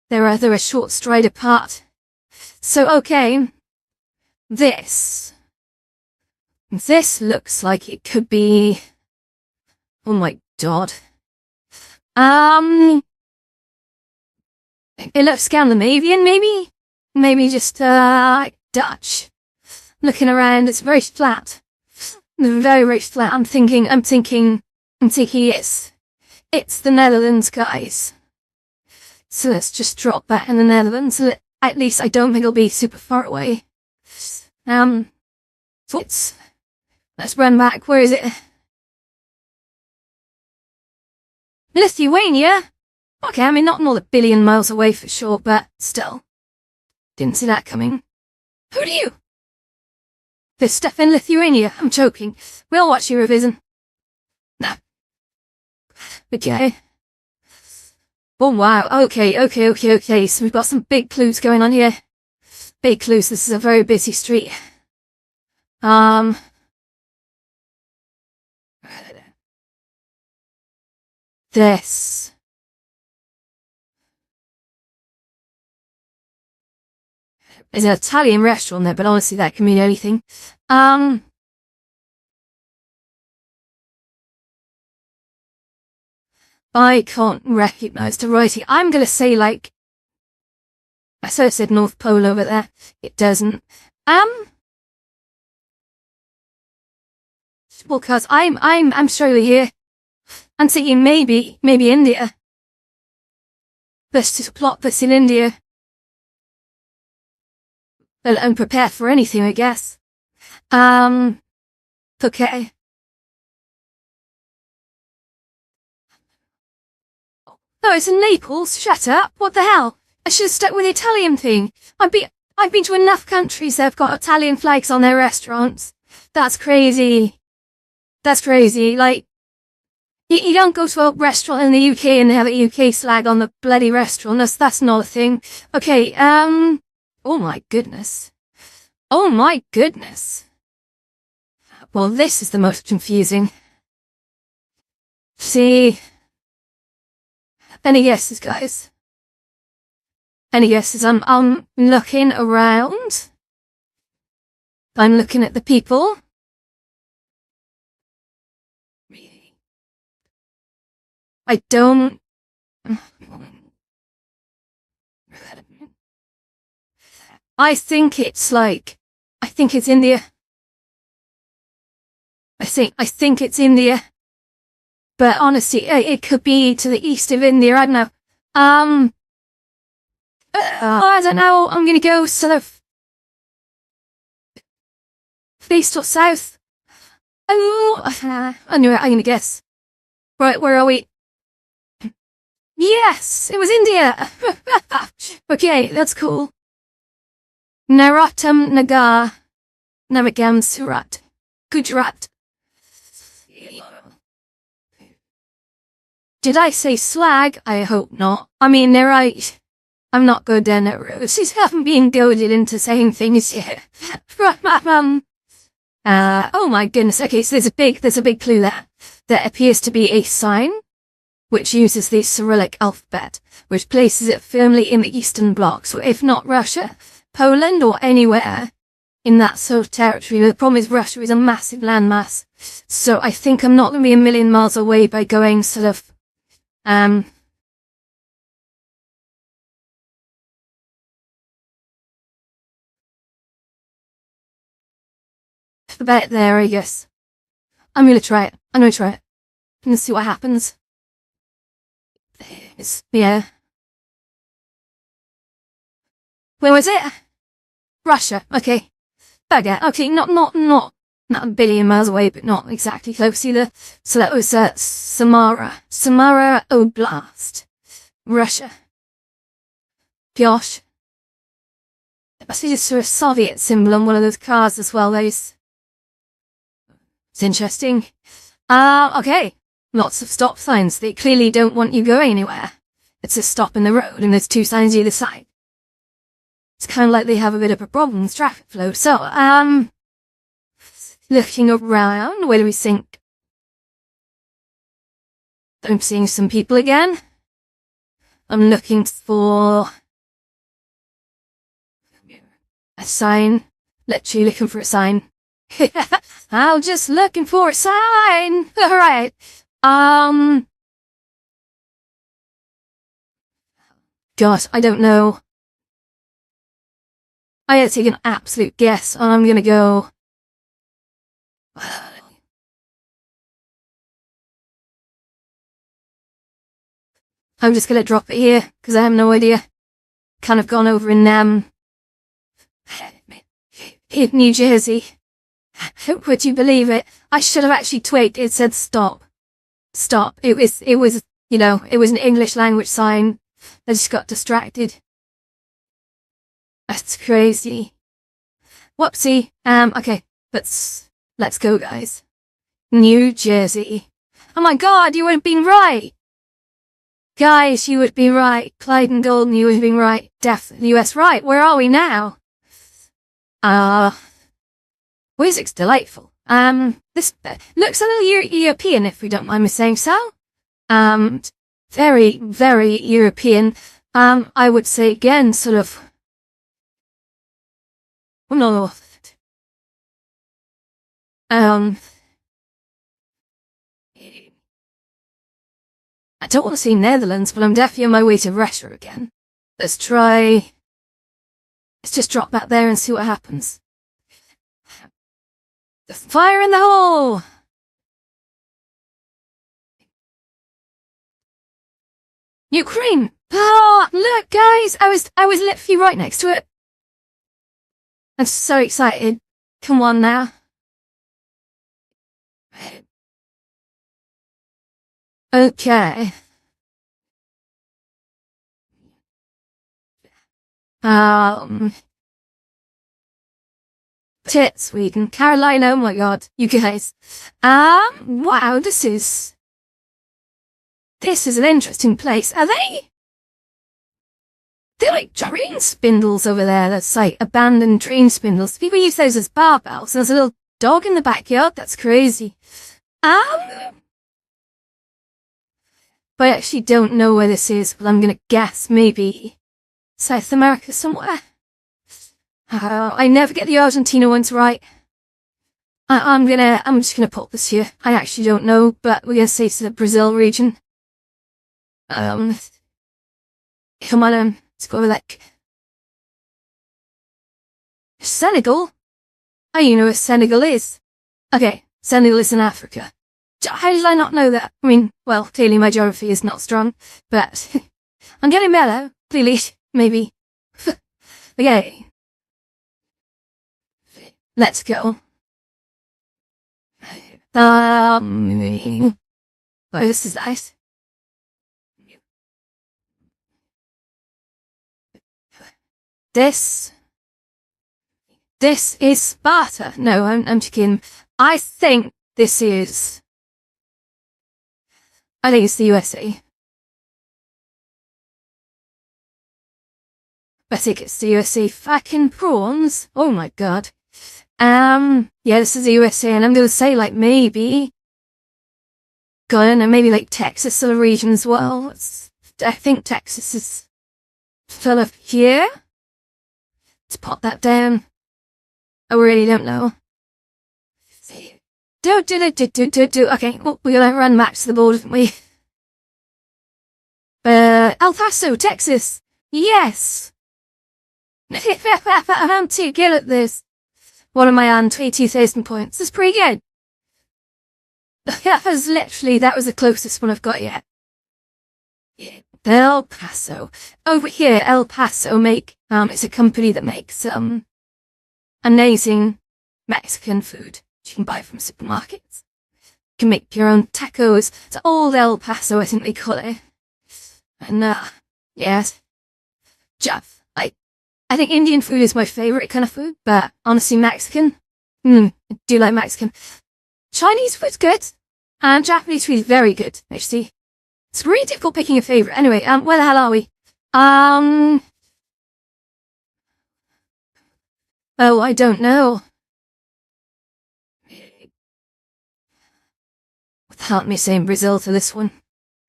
they're a short stride apart. So, okay. This looks like it could be, oh my god. It looks Scandinavian, maybe? Maybe just, Dutch. Looking around, it's very flat. Very, very flat. I'm thinking it's the Netherlands, guys. So let's just drop that in the Netherlands. So at least I don't think it'll be super far away. So let's run back. Where is it? Lithuania? Okay, I mean, not another billion miles away for sure, but still. Didn't see that coming. Who do you? There's stuff in Lithuania. I'm joking. We'll watch Eurovision. No. Okay. Oh wow, okay. So we've got some big clues going on here. Big clues, this is a very busy street. This. There's an Italian restaurant there, but honestly that can mean anything. I can't recognize the writing. I'm gonna say like, I sort of said North Pole over there. It doesn't. Well, cause I'm slowly here. I'm thinking maybe India. Let's just plot this in India. Well, I'm prepared for anything, I guess. Okay. Oh, it's in Naples. Shut up. What the hell? I should have stuck with the Italian thing. I've been to enough countries that have got Italian flags on their restaurants. That's crazy. That's crazy. Like, you don't go to a restaurant in the UK and they have a UK flag on the bloody restaurant. That's not a thing. Okay, oh my goodness. Oh my goodness. Well, this is the most confusing. See? Any guesses, guys? Any guesses? I'm looking around. I'm looking at the people. I don't... I think it's India. I think it's India. But honestly, it could be to the east of India, I don't know. I don't know, I'm gonna go sort of east or south. Oh, anyway, I'm gonna guess. Right, where are we? Yes, it was India. Okay, that's cool. Narottam Nagar, Navigam Surat, Gujarat. Did I say slag? I hope not. I mean, they're right. I'm not good then at Roses. I'm being goaded into saying things here. Oh my goodness. Okay, so there's a big clue there. There appears to be a sign which uses the Cyrillic alphabet, which places it firmly in the Eastern Bloc. So if not Russia, Poland or anywhere in that sort of territory. The problem is Russia is a massive landmass. So I think I'm not going to be a million miles away by going sort of, about there, I guess. I'm going to try it. I'm going to try it. And see what happens. Yeah. Where was it? Russia. Okay. Bugger. Okay, not a billion miles away, but not exactly close either. So that was, Samara Oblast. Russia. Gosh. It must be just sort of Soviet symbol on one of those cars as well, those. It's interesting. Okay. Lots of stop signs. They clearly don't want you going anywhere. It's a stop in the road and there's 2 signs either side. It's kind of like they have a bit of a problem with traffic flow. So, looking around, where do we think? I'm seeing some people again. I'm looking for a sign. Literally looking for a sign. I'm just looking for a sign. Alright. Gosh, I don't know. I had to take an absolute guess, and I'm gonna go. I'm just gonna drop it here, because I have no idea. Kind of gone over in, New Jersey. Would you believe it? I should have actually twigged. It said stop. Stop. It was, it was an English language sign. I just got distracted. That's crazy. Whoopsie. Okay. Let's go, guys. New Jersey. Oh my god, you would have been right. Guys, you would be right. Clyde and Golden, you would have been right. Definitely US right. Where are we now? Music's delightful. This looks a little European, if we don't mind me saying so. Very, very European. I would say again, sort of. No. I don't want to say Netherlands, but I'm definitely on my way to Russia again. Let's just drop back there and see what happens. The fire in the hole! Ukraine! Oh, look, guys! I was literally right next to it. I'm so excited. Come on now. Okay. Sweden, Carolina, oh my god, you guys. Wow, this is an interesting place. Are they? They're like train spindles over there. That's like abandoned train spindles. People use those as barbells. There's a little dog in the backyard. That's crazy. But I actually don't know where this is, but I'm gonna guess maybe South America somewhere. I never get the Argentina ones right. I'm just gonna put this here. I actually don't know, but we're gonna say it's the Brazil region. Come on, let's go over that. Senegal? Oh, you know where Senegal is. Okay, Senegal is in Africa. How did I not know that? I mean, well, clearly my geography is not strong, but I'm getting mellow, clearly, maybe. Okay. Let's go. Oh, this is nice. This is Sparta. No, I'm kidding. I think it's the USA. I think it's the USA fucking prawns. Oh my god. Yeah, this is the USA, and I'm gonna say, like, maybe. God, and maybe, like, Texas or the region as well. I think Texas is full of here. Let's pop that down. I really don't know. Do. Okay, well, we're gonna run back to the border, didn't we? El Paso, Texas. Yes. I'm too good at this. What am I on? 22,000 points. That's pretty good. That was the closest one I've got yet. Yeah. El Paso. Over here, El Paso it's a company that makes, amazing Mexican food you can buy from supermarkets. You can make your own tacos. It's old El Paso, I think they call it. And, yes. Jeff, I think Indian food is my favorite kind of food, but honestly, Mexican, I do like Mexican. Chinese food's good, and Japanese food is very good, actually. It's really difficult picking a favorite. Anyway, where the hell are we? Oh, I don't know. Without me saying Brazil to this one.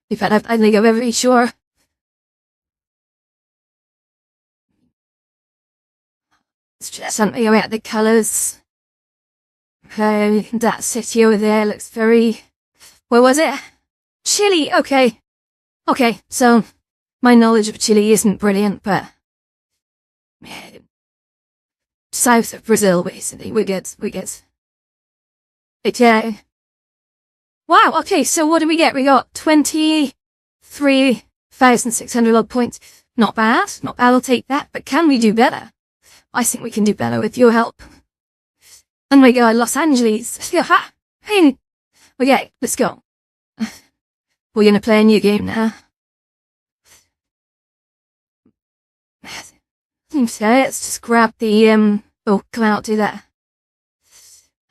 In fact, I don't think I'm very sure. It's just something about the colours. That city over there looks very... Where was it? Chile, okay. Okay, so my knowledge of Chile isn't brilliant, but... South of Brazil, basically. We're good. Okay. Wow, okay, so what do we get? We got 23,600 odd points. Not bad, I'll take that, but can we do better? I think we can do better with your help. Oh my god, Los Angeles. Hey. Okay, let's go. We're gonna play a new game now. Okay, let's just grab the, oh, come out, do that.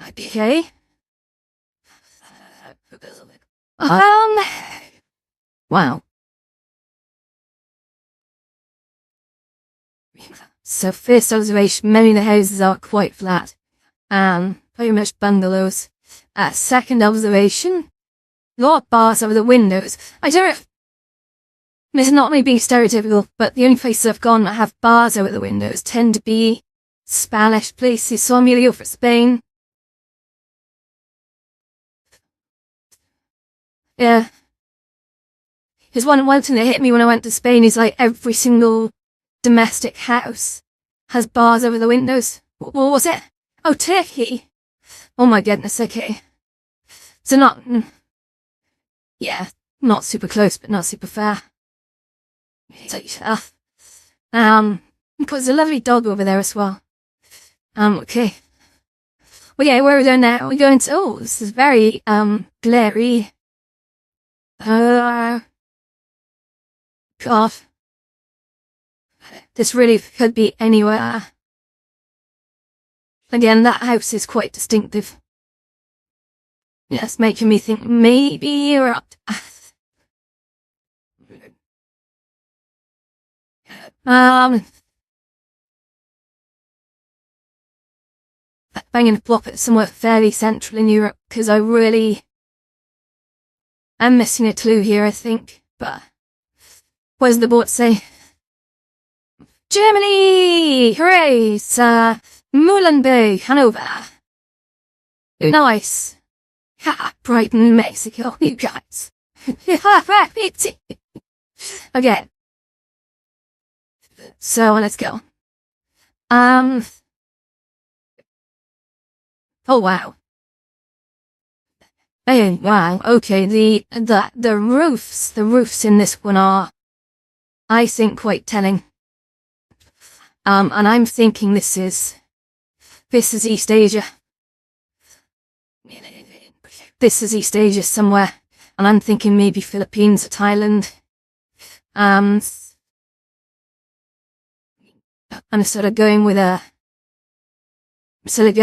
Okay. Wow. So first observation, many of the houses are quite flat. Very much bungalows. Second observation, a lot of bars over the windows. I don't know if this is not me being stereotypical, but the only places I've gone that have bars over the windows tend to be Spanish places, so I'm gonna go for Spain. Yeah. Because one thing that hit me when I went to Spain is like every single domestic house has bars over the windows. What was it? Oh, Turkey. Oh my goodness, okay. So not super close, but not super far. So, there's a lovely dog over there as well. Okay. Well, yeah, where are we going now? We're going to, oh, this is very, glary. God. This really could be anywhere. Again, that house is quite distinctive. Yes, making me think maybe you're up to... I'm going to plop it somewhere fairly central in Europe, because I really am missing a clue here, I think. But what does the board say? Germany! Hooray! It's, Molenbeek, Hanover. Nice. Ha! Brighton, Mexico, you guys. Okay. So, let's go. Oh, wow. Oh, wow. Okay, the roofs in this one are, I think, quite telling. And I'm thinking this is East Asia. This is East Asia somewhere. And I'm thinking maybe Philippines or Thailand. I'm sort of going with a sort of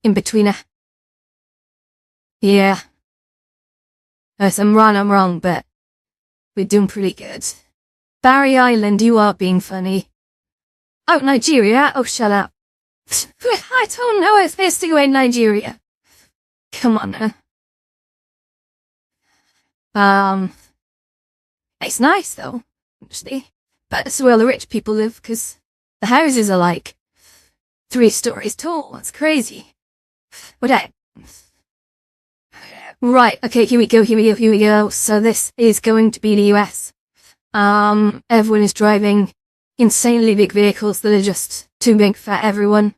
in-betweener. Yeah. If I'm wrong, but we're doing pretty good. Barry Island, you are being funny. Oh, Nigeria? Oh, shut up. I don't know if there's to go in Nigeria. Come on now. It's nice though, actually. But it's where the rich people live, because the houses are like 3 stories tall. That's crazy. But right, okay, here we go. So this is going to be the US. Everyone is driving insanely big vehicles that are just too big for everyone.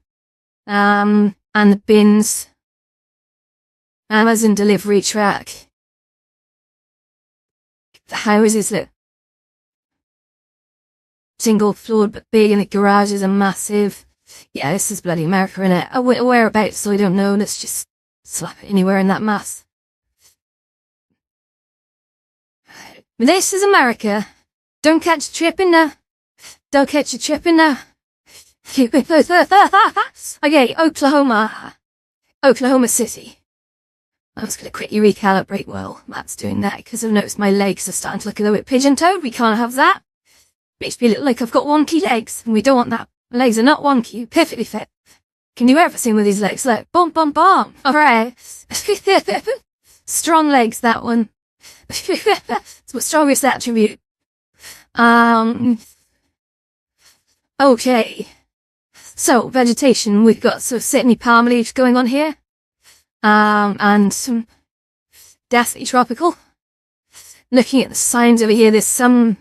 And the bins. Amazon delivery truck. The houses that single floored but big, and the garages are massive. Yeah, this is bloody America, innit? Whereabouts, so I don't know. Let's just slap it anywhere in that mass. This is America. Don't catch a trip in there. Don't catch a trip in there. Okay, Oklahoma City. I was going to quickly recalibrate. Well, that's doing that because I've noticed my legs are starting to look a little bit pigeon-toed. We can't have that. Makes me look like I've got wonky legs, and we don't want that. My legs are not wonky, perfectly fit. Can you ever see with these legs? Like, bum, bum, bum. Alright. Strong legs, that one. It's my strongest attribute. Okay. So, vegetation, we've got sort of Sydney palm leaves going on here. And some deathly tropical. Looking at the signs over here, there's some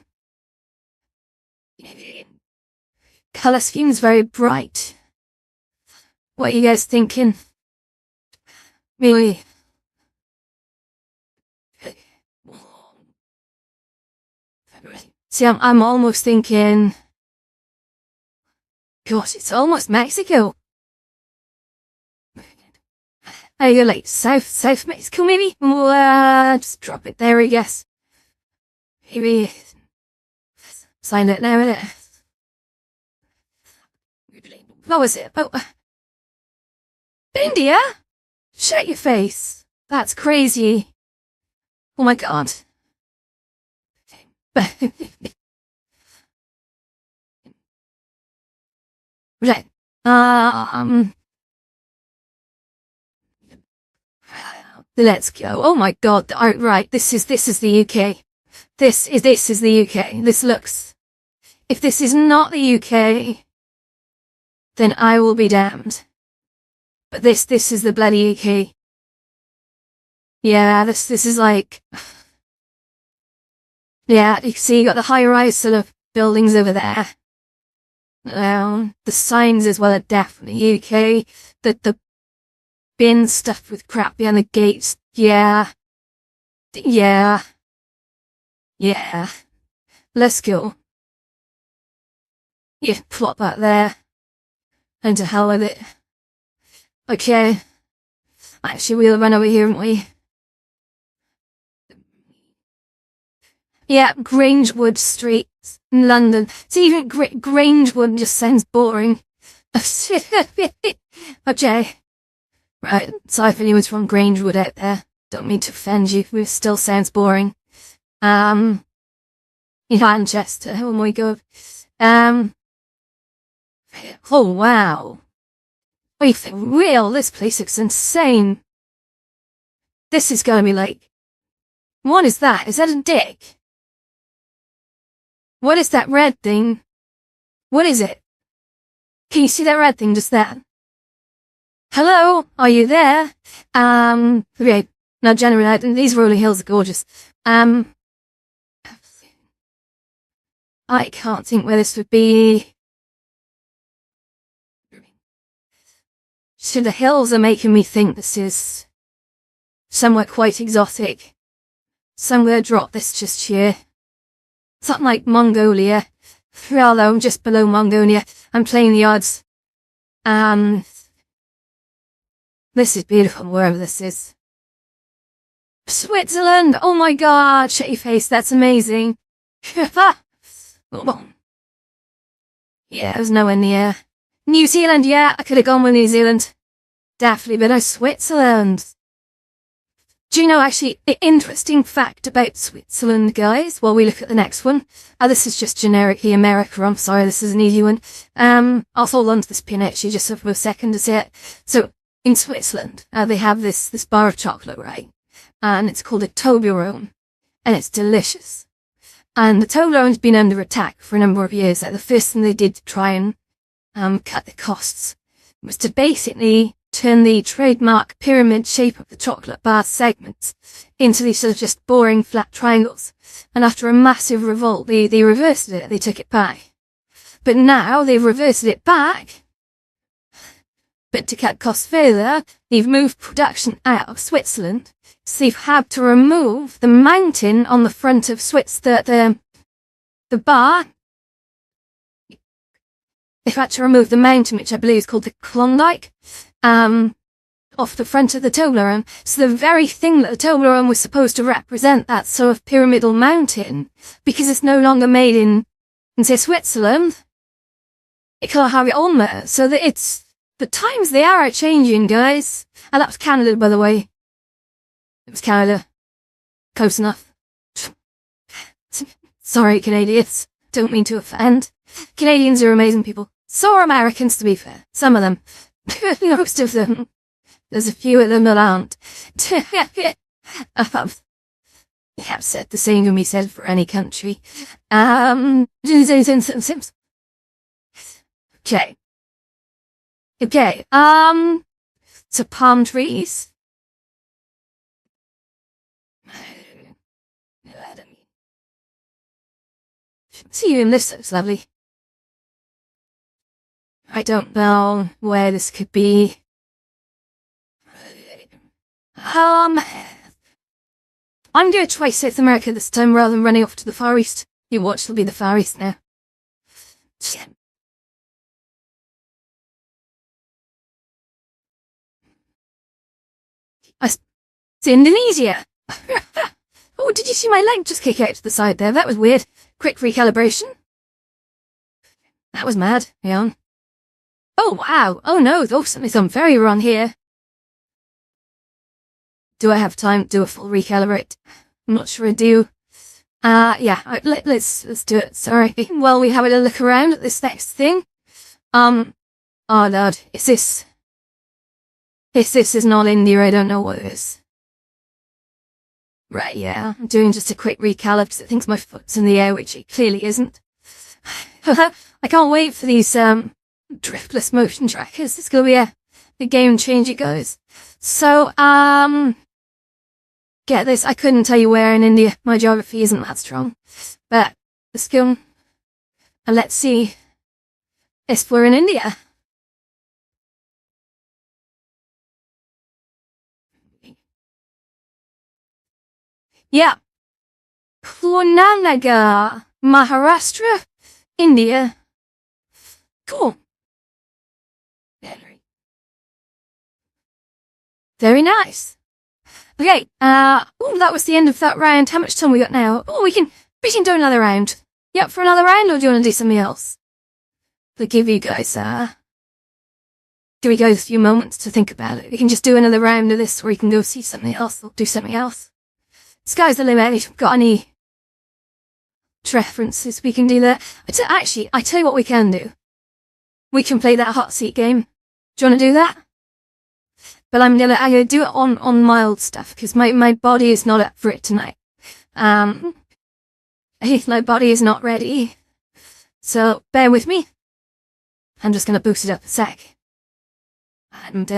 colour scheme's very bright. What are you guys thinking? Really? See, I'm almost thinking, gosh, it's almost Mexico. I go like South Mexico maybe? We'll just drop it there, I guess. Maybe sign it now, innit? What was it about? India? Shut your face. That's crazy. Oh my god. Right. Let's go. Oh my god. Right. This is the UK. This is the UK. This looks. If this is not the UK, then I will be damned. But this is the bloody UK. Yeah, this is like. Yeah, you see, you got the high-rise sort of buildings over there. The signs as well are definitely UK. The bin stuffed with crap behind the gates. Yeah. Yeah. Yeah. Let's go. Yeah, plot that there. And to hell with it. Okay. Actually, we'll run over here, won't we? Yeah, Grangewood Street in London. See, even Grangewood just sounds boring. Okay. Right, sorry if anyone's from Grangewood out there. Don't mean to offend you, it still sounds boring. In Manchester, oh my god. Oh wow. Wait, for real, this place looks insane. This is gonna be like... What is that? Is that a dick? What is that red thing? What is it? Can you see that red thing just there? Hello? Are you there? Okay. Now generally, these rolling hills are gorgeous. I can't think where this would be. So the hills are making me think this is somewhere quite exotic. So I'm gonna drop this just here. Something like Mongolia. Although I'm just below Mongolia. I'm playing the odds. This is beautiful, wherever this is. Switzerland! Oh my god, shut your face, that's amazing. Yeah, it was nowhere near. New Zealand, yeah, I could have gone with New Zealand. Definitely, but no, Switzerland. Do you know, actually, an interesting fact about Switzerland, guys, while we look at the next one? This is just generically America. I'm sorry, this is an easy one. I'll hold on to this pin actually just for a second to say it. So, in Switzerland, they have this bar of chocolate, right? And it's called a Toblerone. And it's delicious. And the Toblerone's been under attack for a number of years. Like, the first thing they did to try and cut the costs was to basically turn the trademark pyramid shape of the chocolate bar segments into these sort of just boring flat triangles. And after a massive revolt, they reversed it. They took it back. But now they've reversed it back. But to cut costs further, they've moved production out of Switzerland. So they've had to remove the mountain on the front of the bar. They've had to remove the mountain, which I believe is called the Klondike, off the front of the Toblerone. So the very thing that the Toblerone was supposed to represent, that sort of pyramidal mountain, because it's no longer made in say, Switzerland, it can't have it on there. So that the times they are changing, guys. And that was Canada, by the way. It was Canada. Close enough. Sorry, Canadians. Don't mean to offend. Canadians are amazing people. So are Americans, to be fair. Some of them. Most of them. There's a few of them that aren't. I've said the same can be said for any country. Okay. Okay, so palm trees. See you in this, looks lovely. I don't know where this could be. I'm gonna try South America this time rather than running off to the Far East. You watch, it'll be the Far East now. It's Indonesia. Oh, did you see my leg just kick out to the side there? That was weird. Quick recalibration. That was mad. Yeah. Oh, wow. Oh, no. There's something very wrong here. Do I have time to do a full recalibrate? I'm not sure I do. Yeah. Let's do it. Sorry. Well, we have a look around at this next thing. Oh, Lord. Is this... If this is not India, I don't know what it is. Right, yeah. I'm doing just a quick recalib because it thinks my foot's in the air, which it clearly isn't. I can't wait for these, driftless motion trackers. It's gonna be a game changer, guys. So, get this. I couldn't tell you where in India. My geography isn't that strong. But, let's go and let's see if we're in India. Yeah. Purnanagar, Maharashtra, India. Cool. Very nice. Okay, that was the end of that round. How much time we got now? Oh, we can do another round. You up for another round, or do you want to do something else? I'll give you guys, give you guys a few moments to think about it. We can just do another round of this, or you can go see something else, or do something else. Sky's the limit. If you've got any references, we can do that. Actually, I tell you what we can do. We can play that hot seat game. Do you want to do that? But I'm gonna do it on mild stuff, because my body is not up for it tonight. My body is not ready. So, bear with me. I'm just gonna boost it up a sec. And,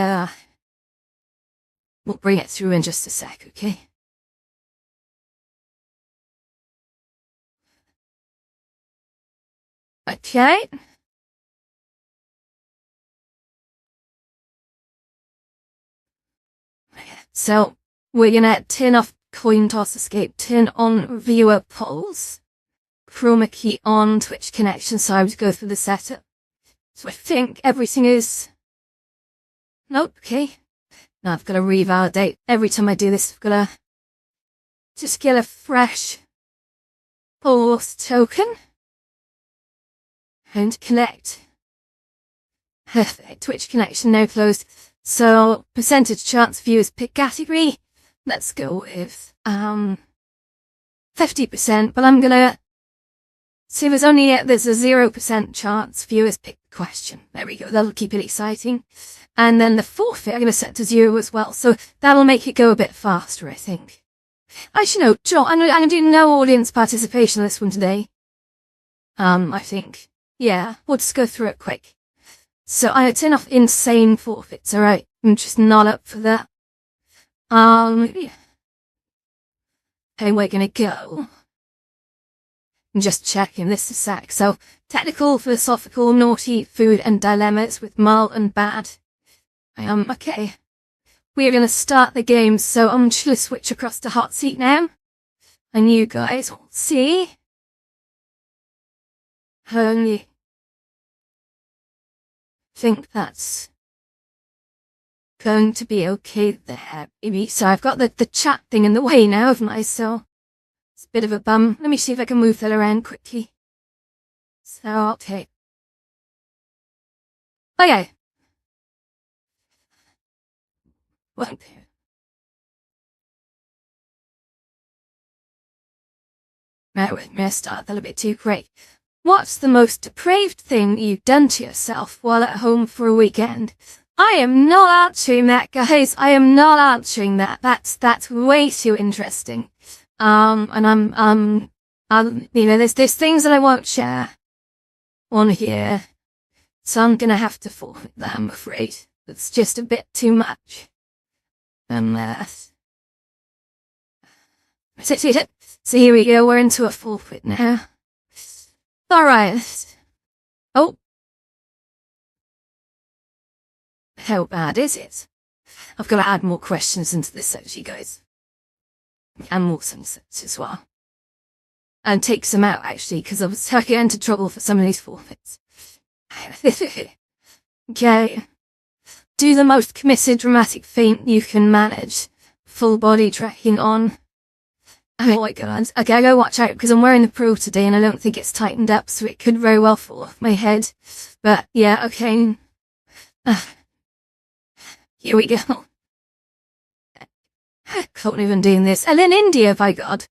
we'll bring it through in just a sec, okay? Okay. So, we're gonna turn off coin toss escape, turn on viewer polls, chroma key on, Twitch connection, so I would go through the setup. So I think everything is... Nope, okay. Now I've got to revalidate. Every time I do this, I've got to just get a fresh pulse token. And connect. Perfect. Twitch connection now closed. So, percentage chance viewers pick category. let's go with 50%, but I'm gonna see there's a 0% chance viewers pick the question. There we go, that'll keep it exciting. And then the forfeit I'm gonna set to 0 as well, so that'll make it go a bit faster, I think. Actually no, John, I'm gonna do no audience participation on this one today. I think. Yeah, we'll just go through it quick. So I turn off insane forfeits, alright? I'm just not up for that. Okay, we're gonna go. I'm just checking this a sec. So, technical, philosophical, naughty, food and dilemmas with mild and bad. Okay. We're gonna start the game, so I'm just gonna switch across to hot seat now. And you guys will see. I think that's going to be okay there, maybe. So I've got the chat thing in the way now, haven't I? So it's a bit of a bum. Let me see if I can move that around quickly. So, okay. Okay. Well, now we're gonna start a little bit too quick. What's the most depraved thing you've done to yourself while at home for a weekend? I am not answering that, guys. I am not answering that. That's way too interesting. And there's things that I won't share on here. So I'm gonna have to forfeit that, I'm afraid. It's just a bit too much. So here we go, we're into a forfeit now. Alright. Oh. How bad is it? I've got to add more questions into this actually, guys. And more sunsets as well. And take some out actually, because I was getting into trouble for some of these forfeits. Okay. Do the most committed dramatic feint you can manage. Full body tracking on. Oh my god. Okay, I gotta watch out because I'm wearing the Pro today and I don't think it's tightened up, so it could very well fall off my head. But yeah, okay. Here we go. Can't even do this. And in India, by God.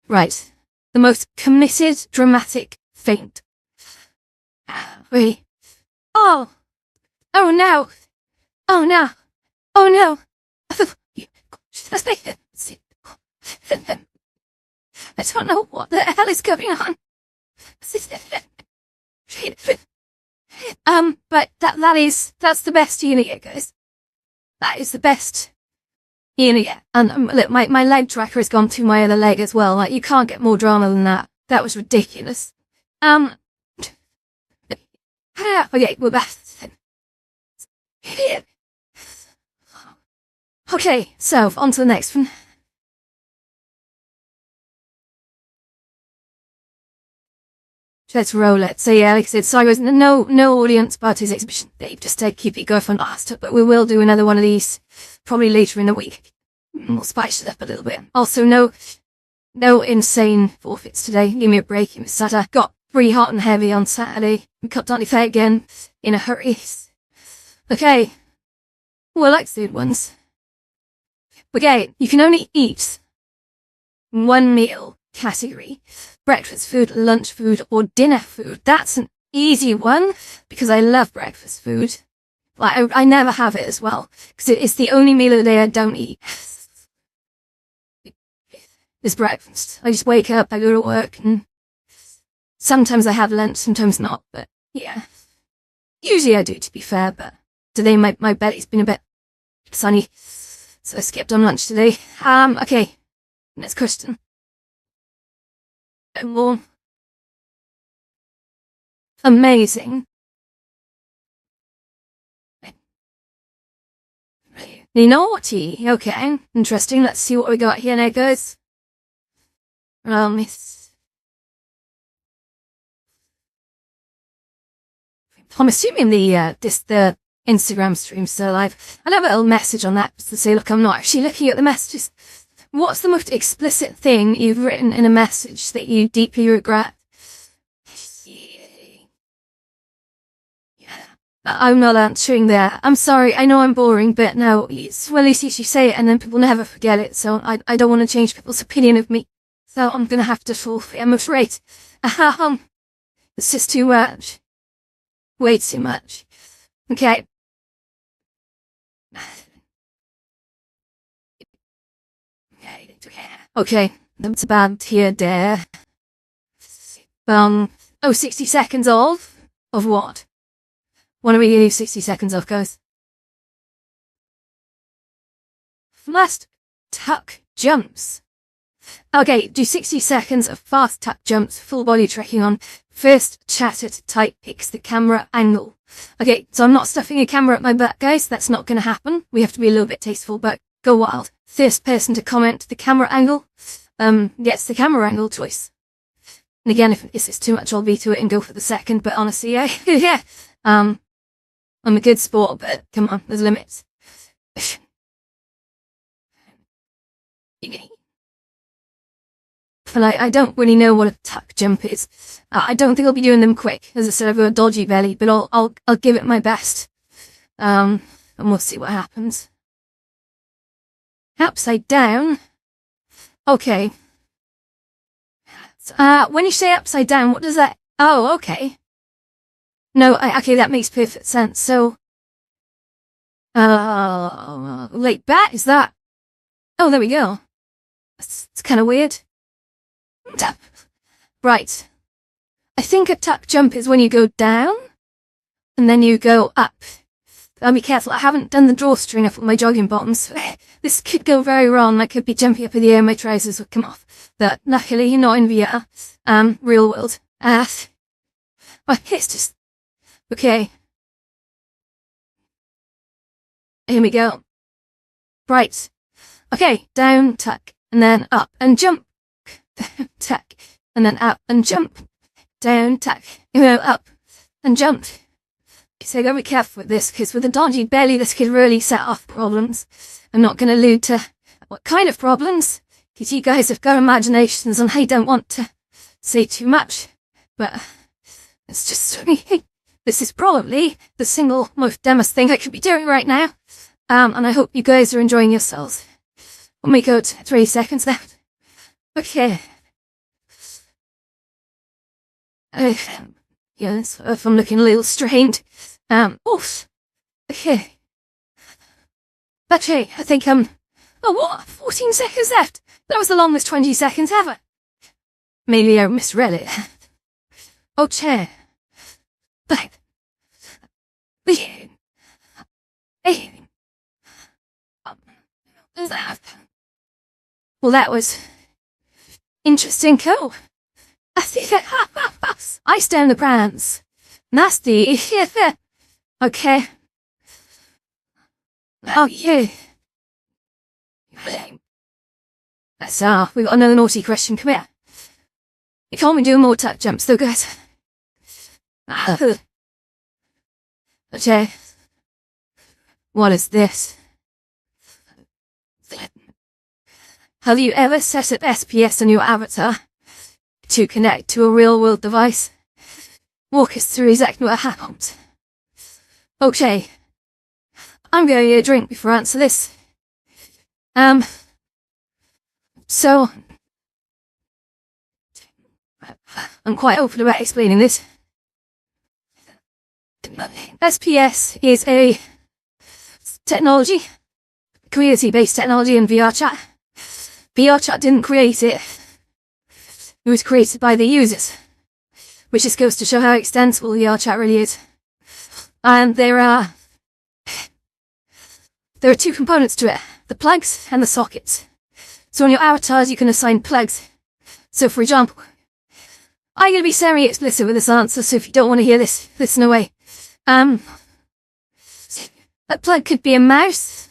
Right. The most committed dramatic feint. Wait. Oh. Oh no. Oh no. Oh no. I don't know what the hell is going on. But that's the best unit, guys. That is the best unit. And look, my leg tracker has gone to my other leg as well. Like, you can't get more drama than that. That was ridiculous. Okay, we're back. Okay, so on to the next one. Let's roll it. So yeah, like I said, sorry, was no audience parties exhibition. They just keep it going for last, but we will do another one of these probably later in the week. We'll spice it up a little bit. Also, no insane forfeits today. Give me a break. It was Saturday. Got pretty hot and heavy on Saturday. We cut down the fair again in a hurry. Okay. Well, like the good ones. Okay, you can only eat one meal category. Breakfast food, lunch food, or dinner food. That's an easy one, because I love breakfast food. Like, I never have it as well, because it's the only meal of the day I don't eat. It's breakfast. I just wake up, I go to work, and sometimes I have lunch, sometimes not, but yeah. Usually I do, to be fair, but today my belly's been a bit sunny, so I skipped on lunch today. Okay, next question. More amazing. Naughty. Okay, interesting. Let's see what we got here now, guys. I'm assuming the Instagram stream's still live. I have a little message on that to say, look, I'm not actually looking at the messages. What's the most explicit thing you've written in a message that you deeply regret? Yeah. I'm not answering there. I'm sorry, I know I'm boring, but no, it's well, at least you say it and then people never forget it, so I don't want to change people's opinion of me. So I'm gonna have to forfeit, I'm afraid. It's just too much. Way too much. Okay. Okay, that's about here, there. 60 seconds of? Of what? What are we gonna do 60 seconds of, guys? Fast tuck jumps. Okay, do 60 seconds of fast tuck jumps, full body tracking on. First chatter to type picks the camera angle. Okay, so I'm not stuffing a camera up my butt, guys. That's not gonna happen. We have to be a little bit tasteful, but go wild. First person to comment the camera angle, gets the camera angle choice. And again, if this is too much, I'll veto it and go for the second, but honestly, yeah. I'm a good sport, but come on, there's limits. But I don't really know what a tuck jump is. I don't think I'll be doing them quick. As I said, I've got a dodgy belly, but I'll give it my best. And we'll see what happens. Upside down. Okay. When you say upside down, what does that... Oh, okay. No, okay, that makes perfect sense. So, late bat, is that... Oh, there we go. It's kind of weird. Right. I think a tuck jump is when you go down, and then you go up. I'll be careful, I haven't done the drawstring up with my jogging bottoms. This could go very wrong, I could be jumping up in the air and my trousers would come off. But luckily, not in VR. Real world. It's just... Okay. Here we go. Right. Okay, down, tuck, and then up, and jump. Tuck, and then up, and jump. Down, tuck, up, and jump. So I gotta be careful with this, because with a dodgy belly, this could really set off problems. I'm not gonna allude to what kind of problems, because you guys have got imaginations, and I don't want to say too much, but it's just, this is probably the single most dumbest thing I could be doing right now, and I hope you guys are enjoying yourselves. Let me go to 3 seconds left. Okay. Yes, if I'm looking a little strained. Oof. Okay. Okay, I think, oh what? 14 seconds left. That was the longest 20 seconds ever. Maybe I misread it. Okay. But... Well, that was... interesting, cool. I think I stand the prance. Nasty. Okay. Oh, yeah. So, we got another naughty question. Come here. You can't be doing more tuck jumps, though, guys. Okay. What is this? Have you ever set up SPS on your avatar to connect to a real-world device? Walk us through exactly what happened. Okay. I'm going to get a drink before I answer this. So... I'm quite open about explaining this. SPS is a technology, community-based technology in VRChat. VRChat didn't create it. It was created by the users, which just goes to show how extensible VRChat really is. And there are 2 components to it, the plugs and the sockets. So on your avatars you can assign plugs. So for example, I'm going to be semi-explicit with this answer, so if you don't want to hear this, listen away. A plug could be a mouse,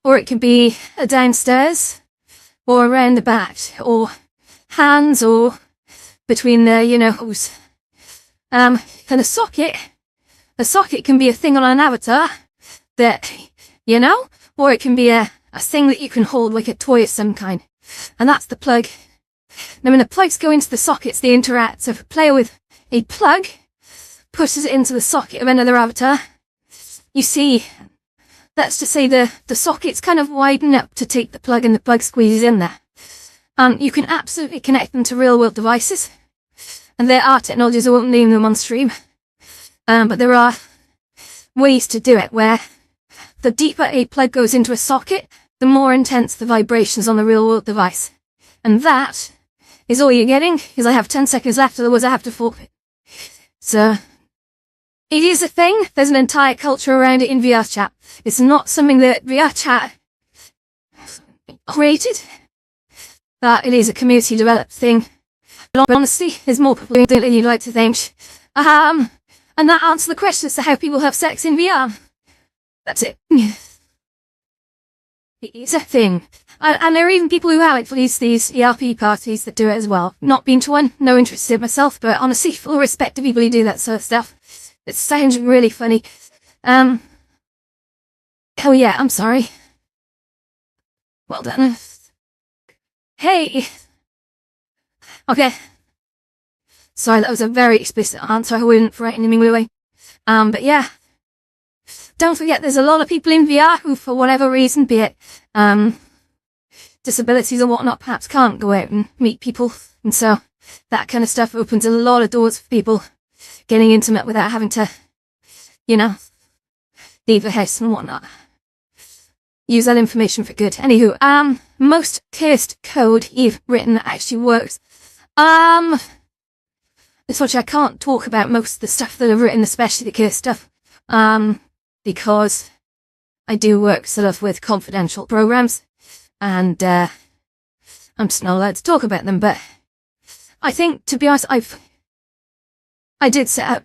or it could be a downstairs, or around the back, or hands, or between the, hose. And a socket can be a thing on an avatar that, or it can be a thing that you can hold like a toy of some kind. And that's the plug. Now when the plugs go into the sockets, they interact. So if a player with a plug pushes it into the socket of another avatar, You see, that's to say the sockets kind of widen up to take the plug and the plug squeezes in there. And you can absolutely connect them to real-world devices. And there are technologies, I won't name them on stream. But there are ways to do it where the deeper a plug goes into a socket, the more intense the vibrations on the real-world device. And that is all you're getting, because I have 10 seconds left, otherwise I have to forfeit. So, it is a thing. There's an entire culture around it in VR chat. It's not something that VR chat created. That it is a community developed thing. But honestly, there's more people doing it than you'd like to think. And that answers the question as to how people have sex in VR. That's it. It is a thing. And there are even people who have it for these ERP parties that do it as well. Not been to one, no interest in myself, but honestly, full respect to people who do that sort of stuff. It sounds really funny. Oh yeah, I'm sorry. Well done. Hey! Okay. Sorry, that was a very explicit answer. I wouldn't frighten him away. But yeah. Don't forget, there's a lot of people in VR who, for whatever reason, be it, disabilities or whatnot, perhaps can't go out and meet people. And so, that kind of stuff opens a lot of doors for people getting intimate without having to, you know, leave the house and whatnot. Use that information for good. Anywho, most cursed code you've written that actually works. Unfortunately, I can't talk about most of the stuff that I've written, especially the cursed stuff. Because I do work sort of with confidential programs, and I'm just not allowed to talk about them, but I think, to be honest, I did set up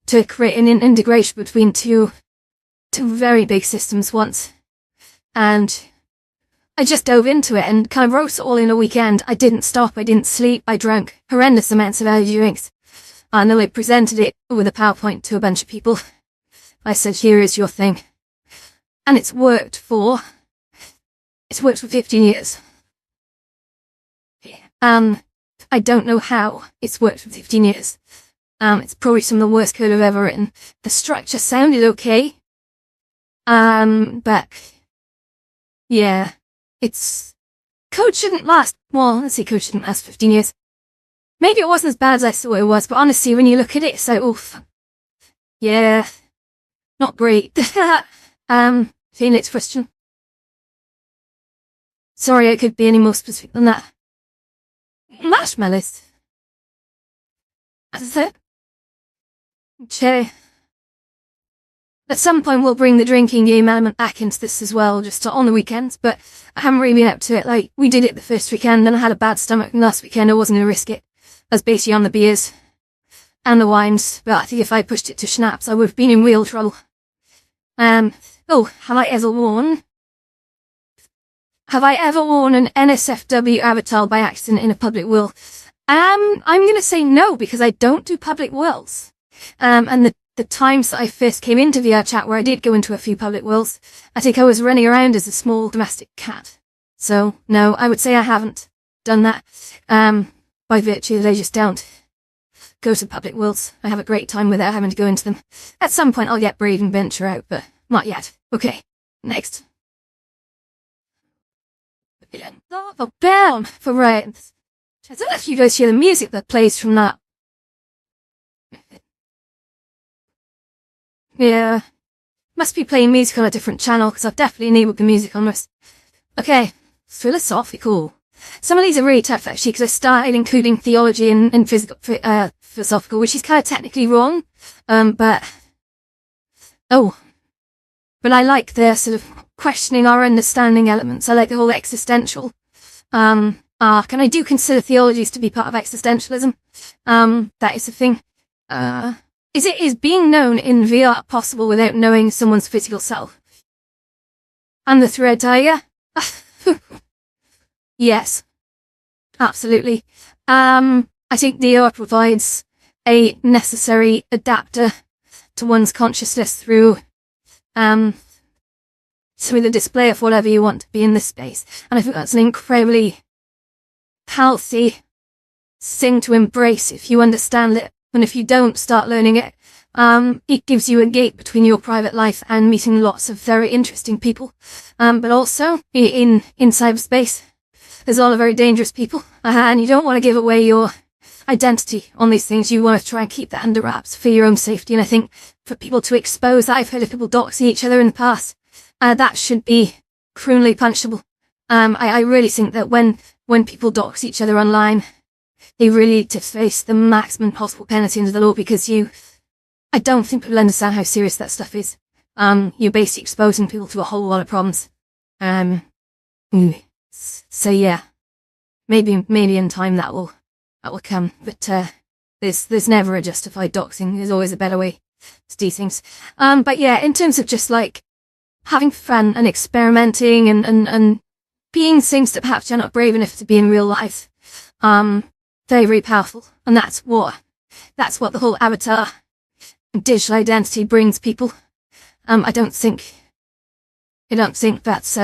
to create an integration between two very big systems once, and I just dove into it and kind of wrote it all in a weekend. I didn't stop, I didn't sleep, I drank horrendous amounts of energy drinks, and then I presented it with a PowerPoint to a bunch of people. I said, here is your thing. And it's worked for 15 years. I don't know how it's worked for 15 years. It's probably some of the worst code I've ever written. The structure sounded okay. But yeah, code shouldn't last, well, let's see, code shouldn't last 15 years. Maybe it wasn't as bad as I thought it was, but honestly, when you look at it, it's like, oof. Yeah. Not great. Phoenix question. Sorry, I could be any more specific than that. Marshmallows. That's it. Okay. At some point we'll bring the drinking game element back into this as well, just on the weekends, but I haven't really been up to it. Like, we did it the first weekend, then I had a bad stomach, and last weekend I wasn't going to risk it. I was basically on the beers and the wines, but I think if I pushed it to schnapps, I would have been in real trouble. Oh, have I ever worn an NSFW avatar by accident in a public whirl? I'm gonna say no, because I don't do public whirls. And the times that I first came into VR chat where I did go into a few public whirls, I think I was running around as a small domestic cat. So, no, I would say I haven't done that. By virtue that I just don't go to public whirls. I have a great time without having to go into them. At some point I'll get brave and venture out, but not yet. Okay, next. For right. I don't know if you guys hear the music that plays from that. Yeah. Must be playing music on a different channel, because I've definitely enabled the music on this. Okay, philosophical. Some of these are really tough, actually, because I started including theology and philosophical, which is kind of technically wrong. But I like the sort of questioning our understanding elements. I like the whole existential arc, and I do consider theologies to be part of existentialism. That is the thing. Is being known in VR possible without knowing someone's physical self? And the thread tiger? Yes, absolutely. I think VR provides a necessary adapter to one's consciousness through the display of whatever you want to be in this space. And I think that's an incredibly healthy thing to embrace if you understand it. And if you don't, start learning it. It gives you a gate between your private life and meeting lots of very interesting people. But also, in cyberspace, there's a lot of very dangerous people, and you don't want to give away your identity on these things. You want to try and keep that under wraps for your own safety. And I think for people to expose that, I've heard of people doxing each other in the past, that should be criminally punishable. I really think that when people dox each other online, they really need to face the maximum possible penalty under the law, because I don't think people understand how serious that stuff is. You're basically exposing people to a whole lot of problems. So yeah, maybe in time that will come, but there's never a justified doxing. There's always a better way to do things. But yeah, in terms of just like having fun and experimenting and being things that perhaps you're not brave enough to be in real life, very, very powerful. And that's what the whole avatar digital identity brings people. I don't think that's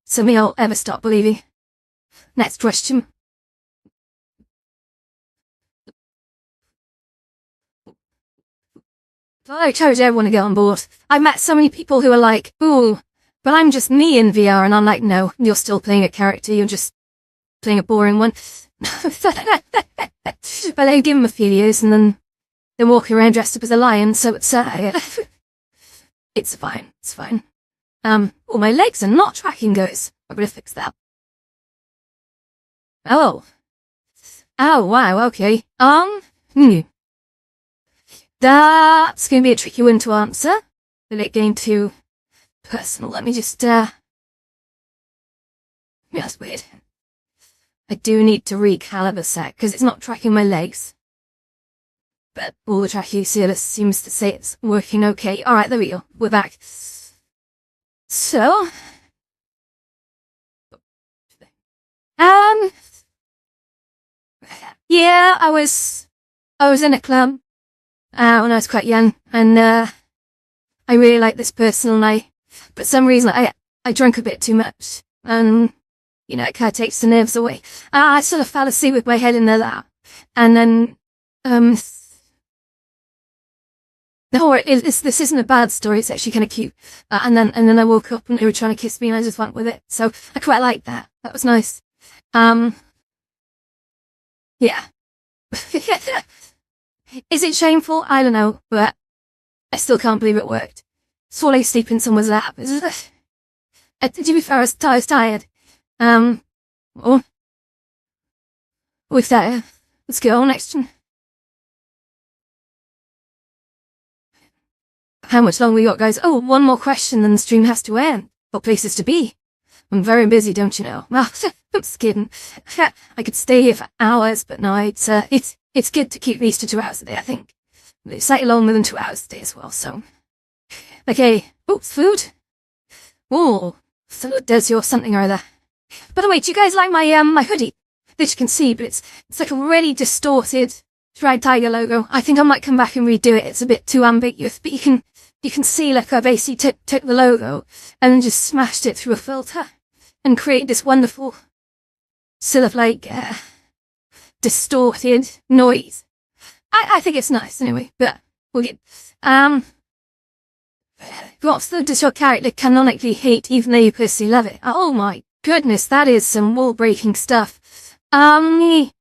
something I'll ever stop believing. Next question. I encourage everyone to get on board. I've met so many people who are like, ooh, but I'm just me in VR, and I'm like, no, you're still playing a character, you're just playing a boring one. But they give them a few years, and then they're walking around dressed up as a lion, so it's fine, it's fine. Well, my legs are not tracking, guys. I better fix that. Oh, wow, okay. That's gonna be a tricky one to answer. The late game too personal. Let me just, yeah, that's weird. I do need to recalibrate a sec, because it's not tracking my legs. But all the tracking seems to say it's working okay. Alright, there we go. We're back. So, yeah, I was in a club when I was quite young, and I really liked this person, and for some reason I drank a bit too much, and it kind of takes the nerves away. I sort of fell asleep with my head in their lap, and then no, this isn't a bad story. It's actually kind of cute. And then I woke up and they were trying to kiss me, and I just went with it. So I quite liked that. That was nice. Yeah. Is it shameful? I don't know, but I still can't believe it worked. Swallow asleep in someone's lap. To be fair, I was tired. Well, with that, let's go next one. How much longer we got, guys? Oh, one more question, then the stream has to end. Got places to be. I'm very busy, don't you know? Well, I'm just kidding. I could stay here for hours, but no, it's good to keep these to 2 hours a day, I think. It's slightly longer than 2 hours a day as well, so. Okay. Oops, food. Oh, food does your something or other. By the way, do you guys like my hoodie? That you can see, but it's like a really distorted Tried Tiger logo. I think I might come back and redo it. It's a bit too ambiguous, but you can see like I basically took the logo and then just smashed it through a filter and created this wonderful sort of like distorted noise. I think it's nice anyway, but we'll get does your character canonically hate even though you personally love it? Oh my goodness, that is some wall breaking stuff. I'm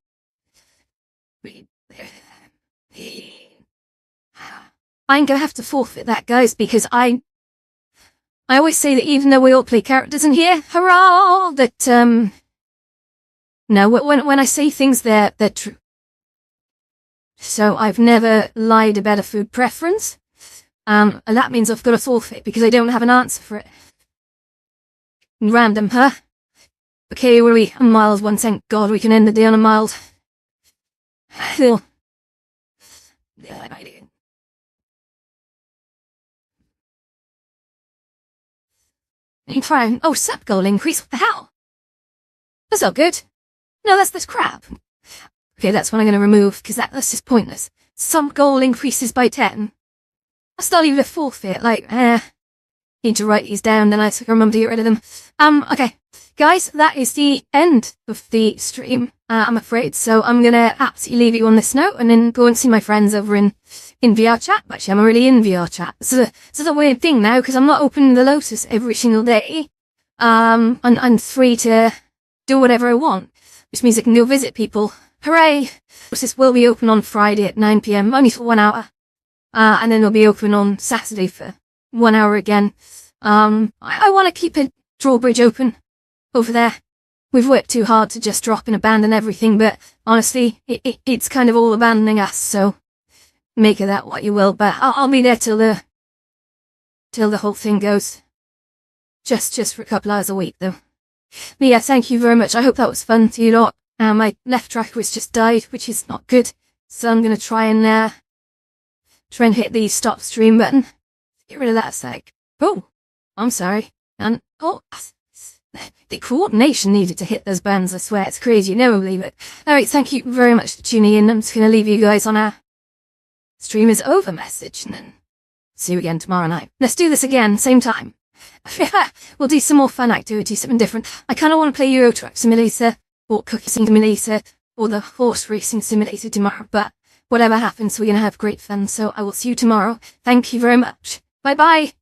gonna have to forfeit that, guys, because I always say that even though we all play characters in here, hurrah, that no, when I say things, they're true. So I've never lied about a food preference, and that means I've got to forfeit because I don't have an answer for it. Random, huh? Okay, were we a mild one? Thank God we can end the day on a mild. Still. Yeah, I did. Fine. Oh, sap goal increase. What the hell? That's not good. No, that's crap. Okay, that's one I'm going to remove, because that's just pointless. Some goal increases by 10. I'll still leave it a forfeit, need to write these down, then I can remember to get rid of them. Okay. Guys, that is the end of the stream, I'm afraid, so I'm going to absolutely leave you on this note, and then go and see my friends over in in VR chat. Actually, I'm already in VR chat. It's a weird thing now, because I'm not opening the Lotus every single day. I'm free to do whatever I want, which means I can go visit people. Hooray! Lotus will be open on Friday at 9 PM, only for 1 hour. And then it'll be open on Saturday for 1 hour again. I want to keep a drawbridge open over there. We've worked too hard to just drop and abandon everything, but honestly, it's kind of all abandoning us, so make of that what you will, but I'll be there till the whole thing goes. Just for a couple hours a week, though. But yeah, thank you very much. I hope that was fun to you lot. My left tracker has just died, which is not good, so I'm gonna try and hit the stop stream button. Get rid of that sec. Oh, I'm sorry. And, the coordination needed to hit those buttons, I swear. It's crazy, you never believe it. Alright, thank you very much for tuning in. I'm just gonna leave you guys on a stream is over message, and then see you again tomorrow night. Let's do this again, same time. We'll do some more fun activities, something different. I kinda wanna play Euro Truck Simulator, or Cookie Simulator, or the Horse Racing Simulator tomorrow, but whatever happens, we're gonna have great fun, so I will see you tomorrow. Thank you very much. Bye bye!